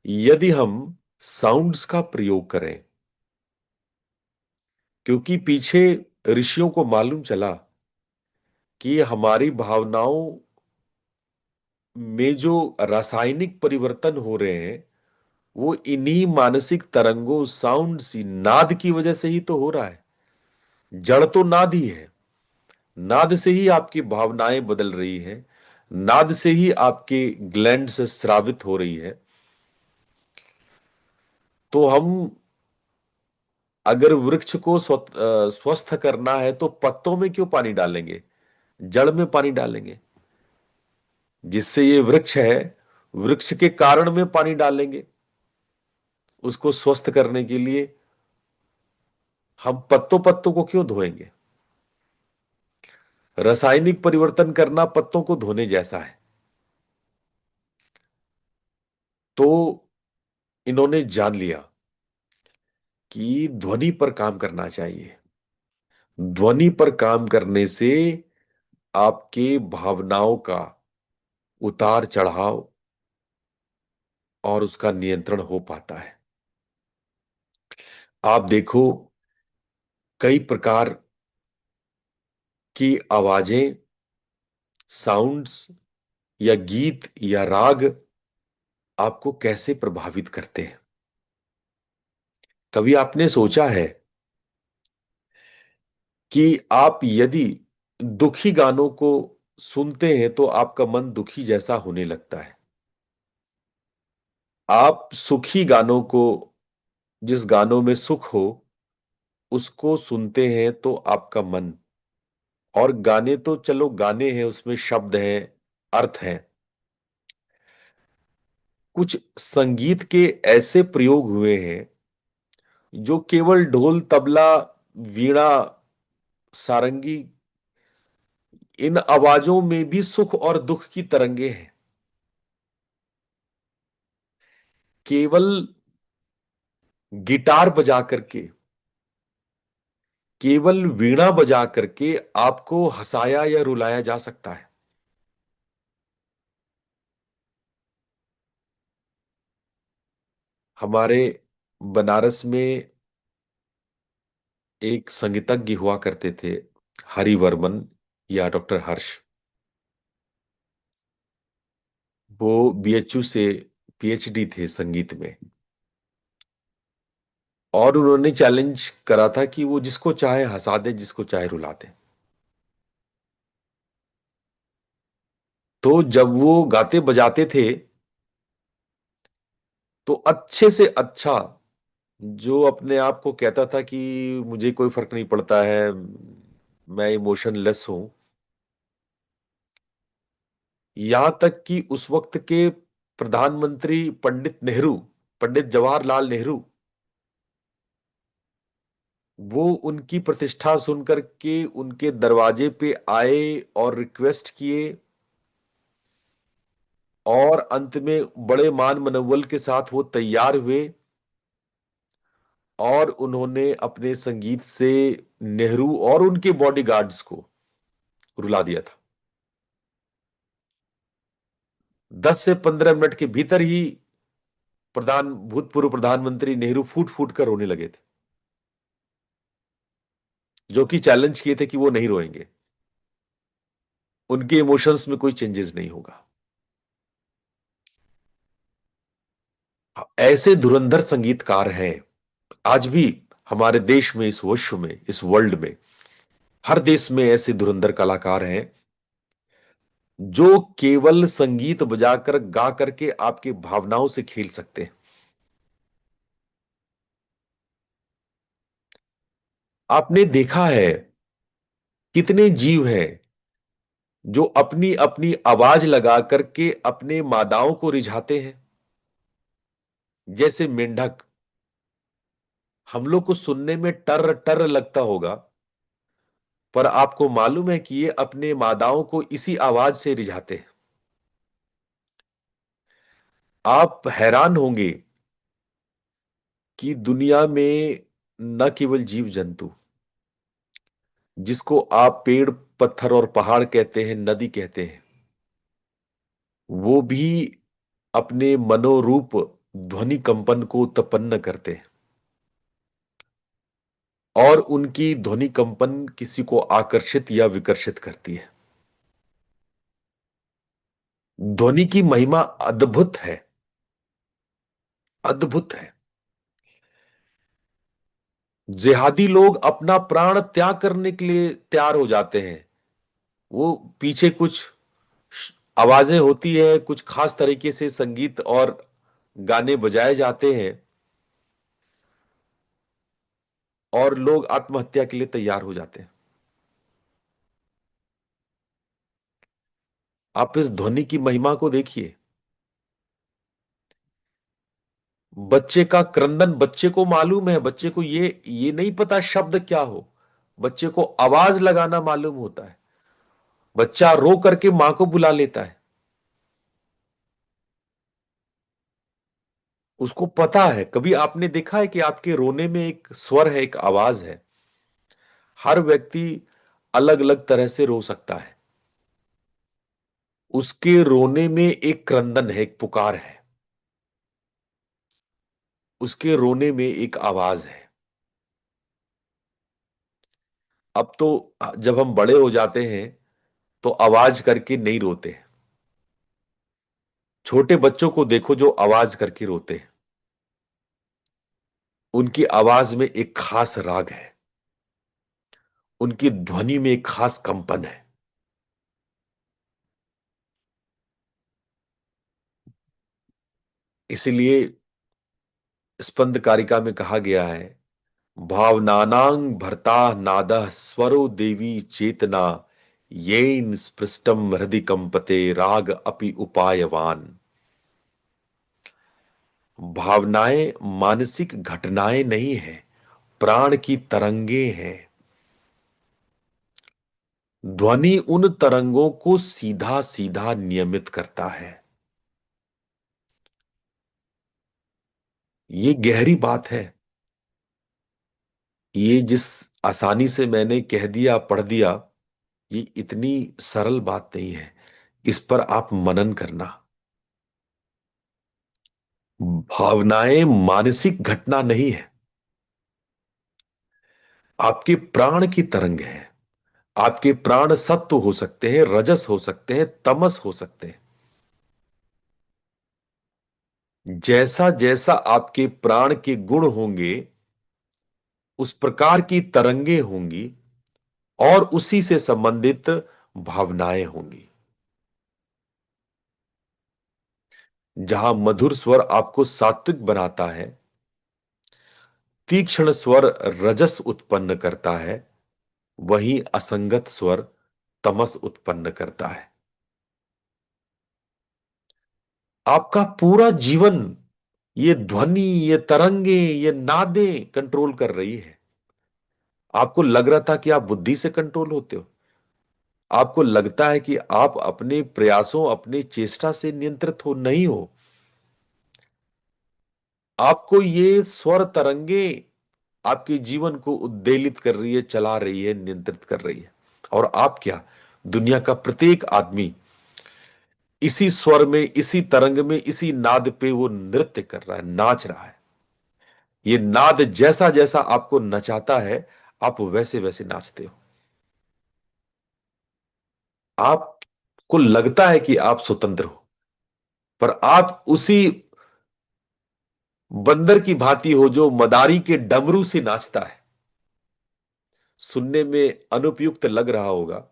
यदि हम साउंड्स का प्रयोग करें, क्योंकि पीछे ऋषियों को मालूम चला कि हमारी भावनाओं में जो रासायनिक परिवर्तन हो रहे हैं वो इन्हीं मानसिक तरंगों, साउंड सी नाद की वजह से ही तो हो रहा है। जड़ तो नाद ही है। नाद से ही आपकी भावनाएं बदल रही हैं, नाद से ही आपके ग्लैंड से स्रावित हो रही है। तो हम अगर वृक्ष को स्वस्थ करना है तो पत्तों में क्यों पानी डालेंगे, जड़ में पानी डालेंगे। जिससे ये वृक्ष है, वृक्ष के कारण में पानी डालेंगे। उसको स्वस्थ करने के लिए हम पत्तों पत्तों को क्यों धोएंगे। रासायनिक परिवर्तन करना पत्तों को धोने जैसा है। तो इन्होंने जान लिया कि ध्वनि पर काम करना चाहिए। ध्वनि पर काम करने से आपके भावनाओं का उतार चढ़ाव और उसका नियंत्रण हो पाता है। आप देखो, कई प्रकार की आवाजें, साउंड्स या गीत या राग आपको कैसे प्रभावित करते हैं। कभी आपने सोचा है कि आप यदि दुखी गानों को सुनते हैं तो आपका मन दुखी जैसा होने लगता है। आप सुखी गानों को, जिस गानों में सुख हो, उसको सुनते हैं तो आपका मन, और गाने तो चलो गाने हैं, उसमें शब्द हैं, अर्थ हैं। कुछ संगीत के ऐसे प्रयोग हुए हैं जो केवल ढोल, तबला, वीणा, सारंगी, इन आवाजों में भी सुख और दुख की तरंगे हैं। केवल गिटार बजा करके, केवल वीणा बजा करके आपको हंसाया या रुलाया जा सकता है। हमारे बनारस में एक संगीतज्ञ हुआ करते थे, हरिवर्मन या डॉक्टर हर्ष। वो बीएचयू से पीएचडी थे संगीत में, और उन्होंने चैलेंज करा था कि वो जिसको चाहे हंसा दे, जिसको चाहे रुला दे। तो जब वो गाते बजाते थे तो अच्छे से अच्छा, जो अपने आप को कहता था कि मुझे कोई फर्क नहीं पड़ता है, मैं इमोशनलेस हूं, यहां तक कि उस वक्त के प्रधानमंत्री पंडित जवाहरलाल नेहरू, वो उनकी प्रतिष्ठा सुनकर के उनके दरवाजे पे आए और रिक्वेस्ट किए, और अंत में बड़े मान मनोबल के साथ वो तैयार हुए, और उन्होंने अपने संगीत से नेहरू और उनके बॉडीगार्ड्स को रुला दिया था। 10 से 15 मिनट के भीतर ही भूतपूर्व प्रधानमंत्री नेहरू फूट फूट कर रोने लगे थे, जो कि चैलेंज किए थे कि वो नहीं रोएंगे, उनके इमोशंस में कोई चेंजेस नहीं होगा। ऐसे धुरंधर संगीतकार हैं आज भी हमारे देश में, इस विश्व में, इस वर्ल्ड में। हर देश में ऐसे धुरंधर कलाकार हैं जो केवल संगीत बजाकर गा करके आपकी भावनाओं से खेल सकते हैं। आपने देखा है कितने जीव हैं जो अपनी अपनी आवाज लगा करके अपने मादाओं को रिझाते हैं, जैसे मेंढक। हम लोग को सुनने में टर टर लगता होगा, पर आपको मालूम है कि ये अपने मादाओं को इसी आवाज से रिझाते हैं। आप हैरान होंगे कि दुनिया में न केवल जीव जंतु, जिसको आप पेड़ पत्थर और पहाड़ कहते हैं, नदी कहते हैं, वो भी अपने मनोरूप ध्वनि कंपन को उत्पन्न करते हैं, और उनकी ध्वनि कंपन किसी को आकर्षित या विकर्षित करती है। ध्वनि की महिमा अद्भुत है, अद्भुत है। जिहादी लोग अपना प्राण त्याग करने के लिए तैयार हो जाते हैं। वो पीछे कुछ आवाजें होती है, कुछ खास तरीके से संगीत और गाने बजाए जाते हैं, और लोग आत्महत्या के लिए तैयार हो जाते हैं। आप इस ध्वनि की महिमा को देखिए। बच्चे का क्रंदन, बच्चे को मालूम है, बच्चे को ये नहीं पता शब्द क्या हो, बच्चे को आवाज लगाना मालूम होता है। बच्चा रो करके मां को बुला लेता है, उसको पता है। कभी आपने देखा है कि आपके रोने में एक स्वर है, एक आवाज है? हर व्यक्ति अलग अलग तरह से रो सकता है। उसके रोने में एक क्रंदन है, एक पुकार है, उसके रोने में एक आवाज है। अब तो जब हम बड़े हो जाते हैं तो आवाज करके नहीं रोते। छोटे बच्चों को देखो जो आवाज करके रोते हैं, उनकी आवाज में एक खास राग है, उनकी ध्वनि में एक खास कंपन है। इसलिए स्पंद कारिका में कहा गया है, भावनानां भरता नादः स्वरो देवी चेतना, येन स्पृष्टम हृदि कंपते राग अपि उपायवान। भावनाएं मानसिक घटनाएं नहीं है, प्राण की तरंगे हैं। ध्वनि उन तरंगों को सीधा सीधा नियमित करता है। ये गहरी बात है। ये जिस आसानी से मैंने कह दिया, पढ़ दिया, ये इतनी सरल बात नहीं है। इस पर आप मनन करना। भावनाएं मानसिक घटना नहीं है, आपके प्राण की तरंग है। आपके प्राण सत्व हो सकते हैं, रजस हो सकते हैं, तमस हो सकते हैं। जैसा जैसा आपके प्राण के गुण होंगे उस प्रकार की तरंगे होंगी और उसी से संबंधित भावनाएं होंगी। जहां मधुर स्वर आपको सात्विक बनाता है, तीक्ष्ण स्वर रजस उत्पन्न करता है, वहीं असंगत स्वर तमस उत्पन्न करता है। आपका पूरा जीवन ये ध्वनि, ये तरंगे, ये नादें कंट्रोल कर रही है। आपको लग रहा था कि आप बुद्धि से कंट्रोल होते हो, आपको लगता है कि आप अपने प्रयासों, अपनी चेष्टा से नियंत्रित हो, नहीं हो। आपको ये स्वर तरंगे आपके जीवन को उद्वेलित कर रही है, चला रही है, नियंत्रित कर रही है। और आप क्या, दुनिया का प्रत्येक आदमी इसी स्वर में, इसी तरंग में, इसी नाद पे वो नृत्य कर रहा है, नाच रहा है। ये नाद जैसा जैसा आपको नचाता है, आप वैसे वैसे नाचते हो। आपको लगता है कि आप स्वतंत्र हो, पर आप उसी बंदर की भांति हो जो मदारी के डमरू से नाचता है। सुनने में अनुपयुक्त लग रहा होगा,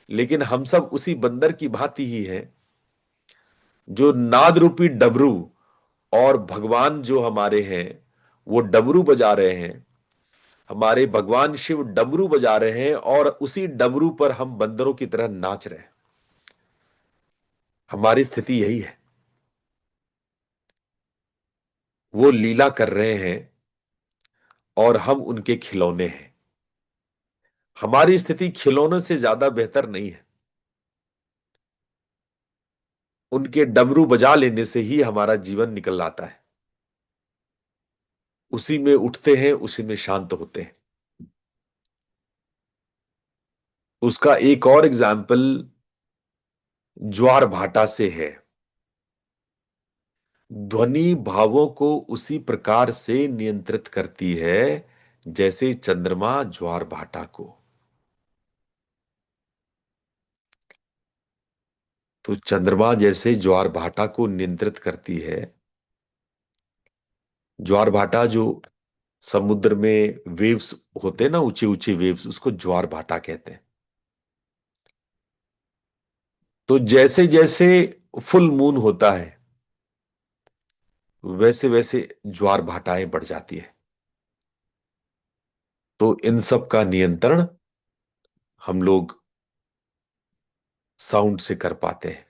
लेकिन हम सब उसी बंदर की भांति ही हैं जो नाद रूपी डमरू, और भगवान जो हमारे हैं वो डमरू बजा रहे हैं। हमारे भगवान शिव डमरू बजा रहे हैं और उसी डमरू पर हम बंदरों की तरह नाच रहे हैं। हमारी स्थिति यही है। वो लीला कर रहे हैं और हम उनके खिलौने हैं। हमारी स्थिति खिलौने से ज्यादा बेहतर नहीं है। उनके डमरू बजा लेने से ही हमारा जीवन निकल आता है। उसी में उठते हैं, उसी में शांत होते हैं। उसका एक और एग्जाम्पल ज्वार भाटा से है। ध्वनि भावों को उसी प्रकार से नियंत्रित करती है जैसे चंद्रमा ज्वार भाटा को। तो चंद्रमा जैसे ज्वार भाटा को नियंत्रित करती है। ज्वार भाटा जो समुद्र में वेव्स होते हैं ना, ऊंचे ऊंचे वेव्स, उसको ज्वार भाटा कहते हैं। तो जैसे जैसे फुल मून होता है वैसे वैसे ज्वार भाटाएं बढ़ जाती है। तो इन सब का नियंत्रण हम लोग साउंड से कर पाते हैं।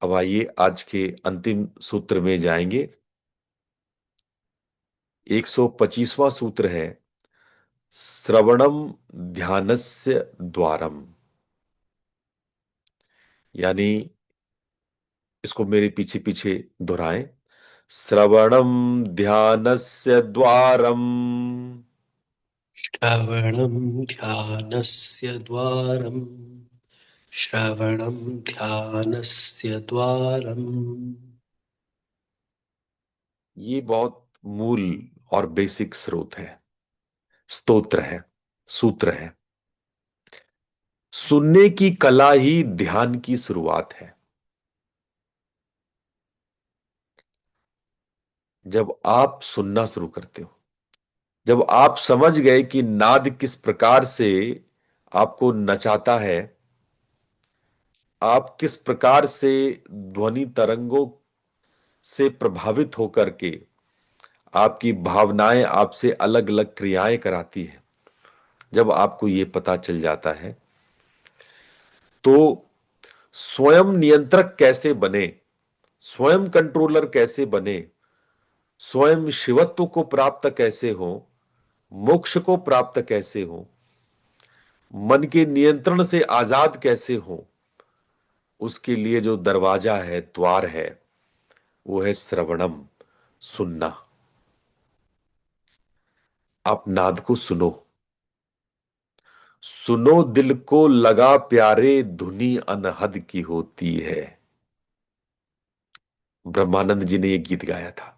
अब आइए आज के अंतिम सूत्र में जाएंगे। 125वां सूत्र है श्रवणम ध्यानस्य द्वारम। यानी इसको मेरे पीछे पीछे दोहराएं। श्रवणम ध्यानस्य द्वारम। श्रवणं ध्यानस्य द्वारम् श्रवणं ध्यानस्य द्वारम्। ये बहुत मूल और बेसिक स्रोत है, स्तोत्र है, सूत्र है। सुनने की कला ही ध्यान की शुरुआत है। जब आप सुनना शुरू करते हो, जब आप समझ गए कि नाद किस प्रकार से आपको नचाता है, आप किस प्रकार से ध्वनि तरंगों से प्रभावित होकर के आपकी भावनाएं आपसे अलग अलग क्रियाएं कराती है, जब आपको यह पता चल जाता है तो स्वयं नियंत्रक कैसे बने, स्वयं कंट्रोलर कैसे बने, स्वयं शिवत्व को प्राप्त कैसे हो, मोक्ष को प्राप्त कैसे हो, मन के नियंत्रण से आजाद कैसे हो, उसके लिए जो दरवाजा है, द्वार है, वो है श्रवणम, सुनना। आप नाद को सुनो, सुनो दिल को लगा प्यारे, धुनी अनहद की होती है। ब्रह्मानंद जी ने ये गीत गाया था।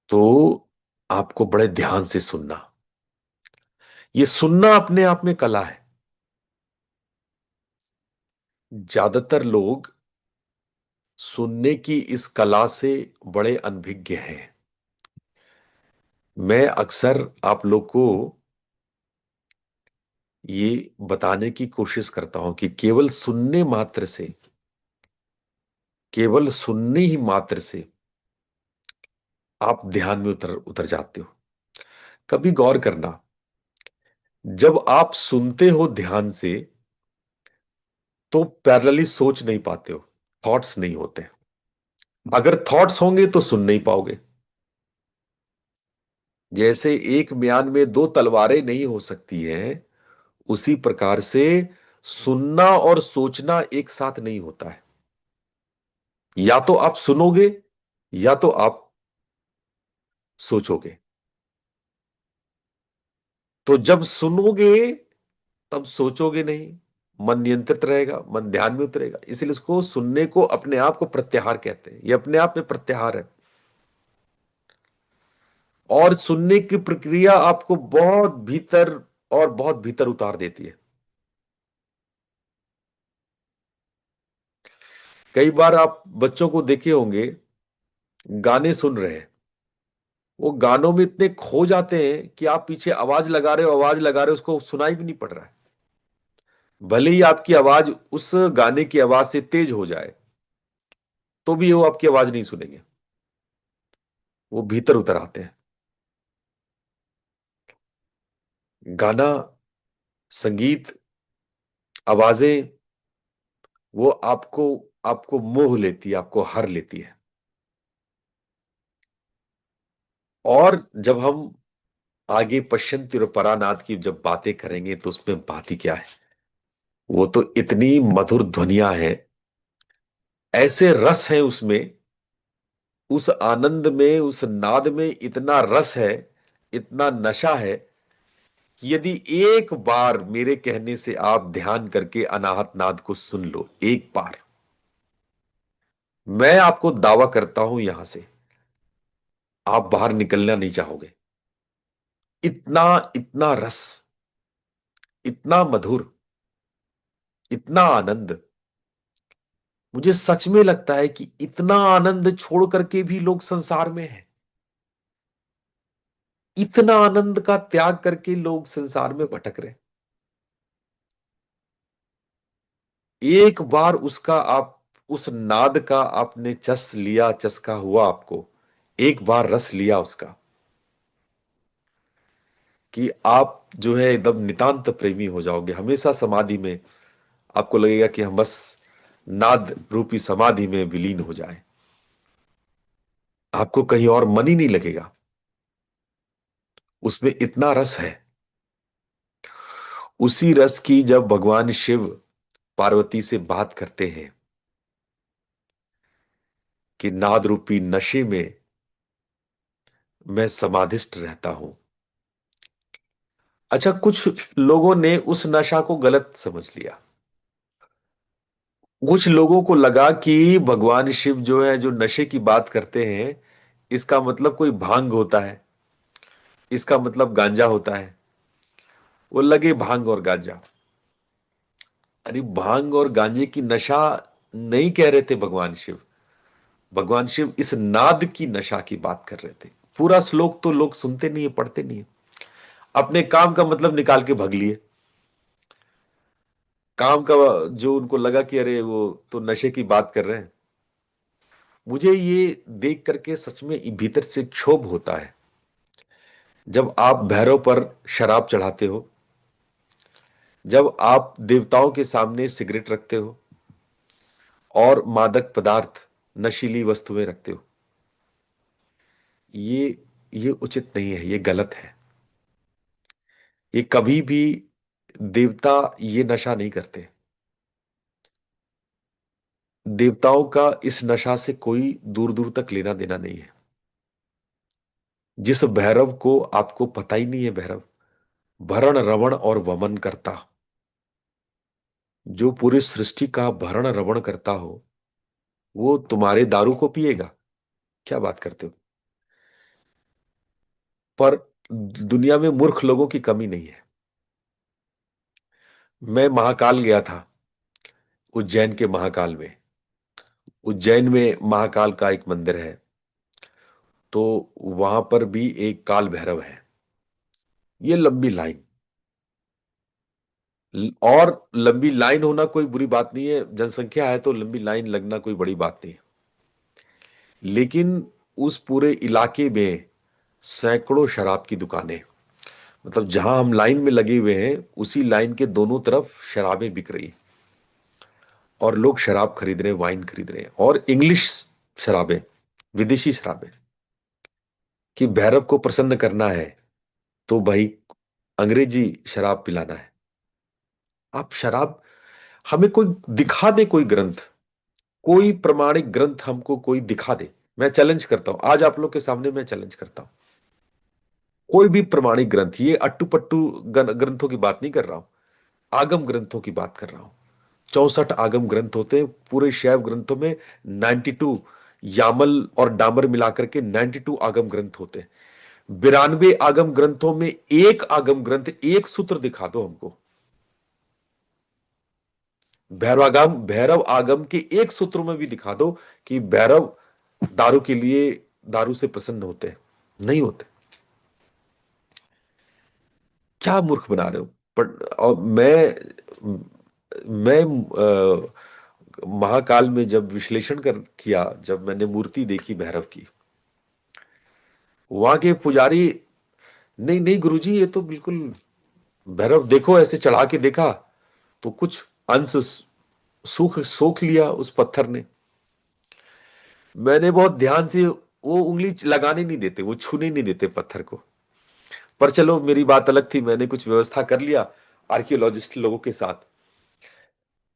तो आपको बड़े ध्यान से सुनना, ये सुनना अपने आप में कला है। ज्यादातर लोग सुनने की इस कला से बड़े अनभिज्ञ हैं। मैं अक्सर आप लोग को ये बताने की कोशिश करता हूं कि केवल सुनने मात्र से, केवल सुनने ही मात्र से आप ध्यान में उतर उतर जाते हो। कभी गौर करना, जब आप सुनते हो ध्यान से तो पैरेलली सोच नहीं पाते हो, थॉट्स नहीं होते। अगर थॉट्स होंगे तो सुन नहीं पाओगे। जैसे एक म्यान में दो तलवारें नहीं हो सकती हैं, उसी प्रकार से सुनना और सोचना एक साथ नहीं होता है। या तो आप सुनोगे या तो आप सोचोगे। तो जब सुनोगे तब सोचोगे नहीं, मन नियंत्रित रहेगा, मन ध्यान में उतरेगा। इसलिए इसको, सुनने को अपने आप को प्रत्याहार कहते हैं। ये अपने आप में प्रत्याहार है। और सुनने की प्रक्रिया आपको बहुत भीतर और बहुत भीतर उतार देती है। कई बार आप बच्चों को देखे होंगे, गाने सुन रहे हैं, वो गानों में इतने खो जाते हैं कि आप पीछे आवाज लगा रहे हो, आवाज लगा रहे हो, उसको सुनाई भी नहीं पड़ रहा है। भले ही आपकी आवाज उस गाने की आवाज से तेज हो जाए तो भी वो आपकी आवाज नहीं सुनेंगे, वो भीतर उतर आते हैं। गाना, संगीत, आवाजें, वो आपको आपको मोह लेती है, आपको हर लेती है। और जब हम आगे पश्यन्ति और परानाद की जब बातें करेंगे तो उसमें बात ही क्या है। वो तो इतनी मधुर ध्वनियां हैं, ऐसे रस है उसमें, उस आनंद में, उस नाद में इतना रस है, इतना नशा है कि यदि एक बार मेरे कहने से आप ध्यान करके अनाहत नाद को सुन लो, एक बार, मैं आपको दावा करता हूं यहां से आप बाहर निकलना नहीं चाहोगे। इतना इतना रस, इतना मधुर, इतना आनंद। मुझे सच में लगता है कि इतना आनंद छोड़ करके भी लोग संसार में हैं। इतना आनंद का त्याग करके लोग संसार में भटक रहे हैं। एक बार उसका, आप उस नाद का आपने चस लिया, चस्का हुआ आपको, एक बार रस लिया उसका, कि आप जो है एकदम नितांत प्रेमी हो जाओगे। हमेशा समाधि में आपको लगेगा कि हम बस नाद रूपी समाधि में विलीन हो जाए, आपको कहीं और मन ही नहीं लगेगा। उसमें इतना रस है। उसी रस की जब भगवान शिव पार्वती से बात करते हैं कि नाद रूपी नशे में मैं समाधिष्ट रहता हूं। अच्छा, कुछ लोगों ने उस नशा को गलत समझ लिया। कुछ लोगों को लगा कि भगवान शिव जो है, जो नशे की बात करते हैं, इसका मतलब कोई भांग होता है, इसका मतलब गांजा होता है। वो लगे भांग और गांजा। अरे भांग और गांजे की नशा नहीं कह रहे थे भगवान शिव। भगवान शिव इस नाद की नशा की बात कर रहे थे। पूरा श्लोक तो लोग सुनते नहीं है, पढ़ते नहीं है, अपने काम का मतलब निकाल के भग लिए। काम का जो उनको लगा कि अरे वो तो नशे की बात कर रहे हैं। मुझे ये देख करके सच में भीतर से क्षोभ होता है। जब आप भैरव पर शराब चढ़ाते हो, जब आप देवताओं के सामने सिगरेट रखते हो और मादक पदार्थ, नशीली वस्तुएं रखते हो, ये उचित नहीं है, ये गलत है। ये कभी भी देवता ये नशा नहीं करते। देवताओं का इस नशा से कोई दूर दूर तक लेना देना नहीं है। जिस भैरव को आपको पता ही नहीं है, भैरव भरण रवण और वमन करता, जो पूरी सृष्टि का भरण रवण करता हो, वो तुम्हारे दारू को पिएगा? क्या बात करते हो? पर दुनिया में मूर्ख लोगों की कमी नहीं है। मैं महाकाल गया था, उज्जैन के महाकाल में। उज्जैन में महाकाल का एक मंदिर है, तो वहां पर भी एक काल भैरव है। ये लंबी लाइन, और लंबी लाइन होना कोई बुरी बात नहीं है, जनसंख्या है तो लंबी लाइन लगना कोई बड़ी बात नहीं है। लेकिन उस पूरे इलाके में सैकड़ों शराब की दुकानें, मतलब जहां हम लाइन में लगे हुए हैं उसी लाइन के दोनों तरफ शराबें बिक रही, और लोग शराब खरीद रहे हैं, वाइन खरीद रहे हैं, और इंग्लिश शराबें, विदेशी शराबें। कि भैरव को प्रसन्न करना है तो भाई अंग्रेजी शराब पिलाना है। आप शराब, हमें कोई दिखा दे, कोई ग्रंथ, कोई प्रमाणिक ग्रंथ हमको कोई दिखा दे। मैं चैलेंज करता हूं, आज आप लोग के सामने मैं चैलेंज करता हूं, कोई भी प्रमाणिक ग्रंथ, ये अट्टू पट्टू ग्रंथों की बात नहीं कर रहा हूं, आगम ग्रंथों की बात कर रहा हूं। 64 आगम ग्रंथ होते हैं पूरे शैव ग्रंथों में। 92 यामल और डामर मिलाकर के 92 आगम ग्रंथ होते हैं। 92 आगम ग्रंथों में एक आगम ग्रंथ, एक सूत्र दिखा दो हमको। भैरव आगम के एक सूत्र में भी दिखा दो कि भैरव दारू के लिए, दारू से प्रसन्न होते हैं। नहीं होते। क्या मूर्ख बना रहे हो? पर और मैं महाकाल में जब विश्लेषण कर किया, जब मैंने मूर्ति देखी भैरव की, वहां के पुजारी, नहीं नहीं गुरुजी ये तो बिल्कुल भैरव, देखो ऐसे चढ़ा के देखा तो कुछ अंश सूख सोख लिया उस पत्थर ने। मैंने बहुत ध्यान से, वो उंगली लगाने नहीं देते, वो छूने नहीं देते पत्थर को। पर चलो मेरी बात अलग थी, मैंने कुछ व्यवस्था कर लिया आर्कियोलॉजिस्ट लोगों के साथ।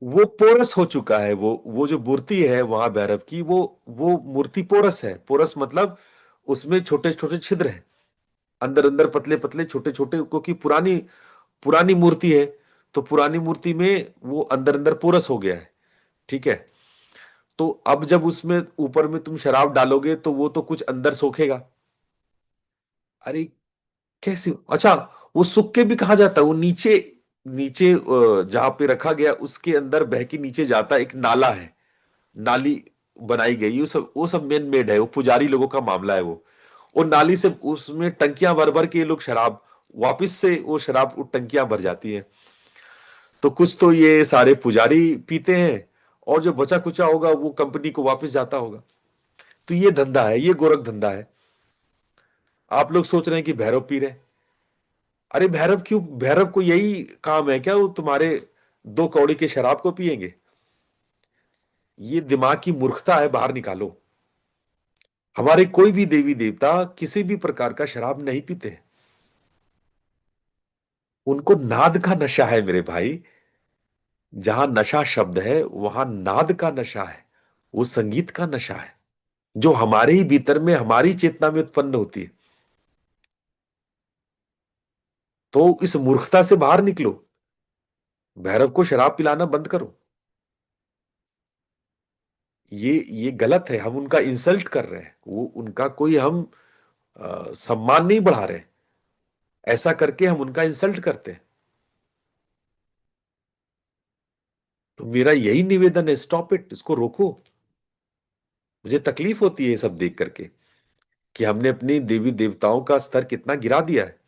वो पोरस हो चुका है, वो जो मूर्ति है वहां भैरव की, वो मूर्ति पोरस है। पोरस मतलब उसमें छोटे छोटे छिद्र हैं, अंदर अंदर पतले पतले छोटे छोटे, क्योंकि पुरानी पुरानी मूर्ति है, तो पुरानी मूर्ति में वो अंदर अंदर पोरस हो गया है। ठीक है, तो अब जब उसमें ऊपर में तुम शराब डालोगे तो वो तो कुछ अंदर सोखेगा। अरे कैसे? अच्छा, वो सूख के भी कहा जाता है, वो नीचे नीचे जहां पे रखा गया उसके अंदर बह के नीचे जाता है, एक नाला है, नाली बनाई गई, वो सब मेन मेड है, वो पुजारी लोगों का मामला है। वो नाली से उसमें टंकियां भर भर के ये लोग शराब, वापिस से वो शराब वो टंकियां भर जाती है। तो कुछ तो ये सारे पुजारी पीते हैं, और जो बचा कुचा होगा वो कंपनी को वापस जाता होगा। तो ये धंधा है, ये गोरख धंधा है। आप लोग सोच रहे हैं कि भैरव पी रहे हैं। अरे भैरव क्यों? भैरव को यही काम है क्या वो तुम्हारे 2 कौड़ी के शराब को पिएंगे? ये दिमाग की मूर्खता है, बाहर निकालो। हमारे कोई भी देवी देवता किसी भी प्रकार का शराब नहीं पीते हैं। उनको नाद का नशा है मेरे भाई। जहां नशा शब्द है वहां नाद का नशा है, वो संगीत का नशा है, जो हमारे ही भीतर में, हमारी चेतना में उत्पन्न होती है। तो इस मूर्खता से बाहर निकलो, भैरव को शराब पिलाना बंद करो। ये गलत है, हम उनका इंसल्ट कर रहे हैं, वो उनका कोई हम सम्मान नहीं बढ़ा रहे। ऐसा करके हम उनका इंसल्ट करते हैं। तो मेरा यही निवेदन है, स्टॉप इट, इसको रोको। मुझे तकलीफ होती है ये सब देख करके, कि हमने अपनी देवी देवताओं का स्तर कितना गिरा दिया है।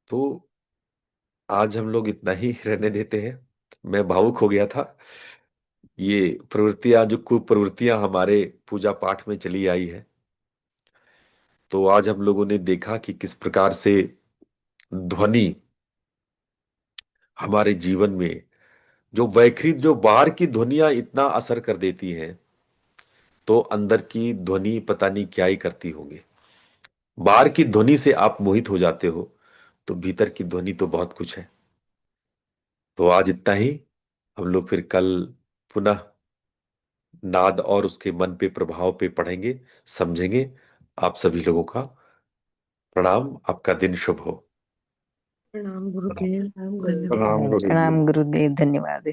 तो आज हम लोग इतना ही रहने देते हैं। मैं भावुक हो गया था। ये प्रवृत्तियां, जो कुप्रवृत्तियां हमारे पूजा पाठ में चली आई है, तो आज हम लोगों ने देखा कि किस प्रकार से ध्वनि हमारे जीवन में, जो वैखरिक, जो बाहर की ध्वनियां इतना असर कर देती हैं, तो अंदर की ध्वनि पता नहीं क्या ही करती होंगी। बाहर की ध्वनि से आप मोहित हो जाते हो, तो भीतर की ध्वनि तो बहुत कुछ है। तो आज इतना ही। हम लोग फिर कल पुनः नाद और उसके मन पे प्रभाव पे पढ़ेंगे, समझेंगे। आप सभी लोगों का प्रणाम, आपका दिन शुभ हो। प्रणाम गुरुदेव, धन्यवाद। प्रणाम गुरु जी। प्रणाम गुरुदेव, धन्यवाद।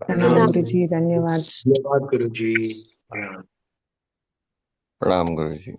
प्रणाम गुरुजी, धन्यवाद। धन्यवाद गुरुजी। प्रणाम। प्रणाम गुरु जी।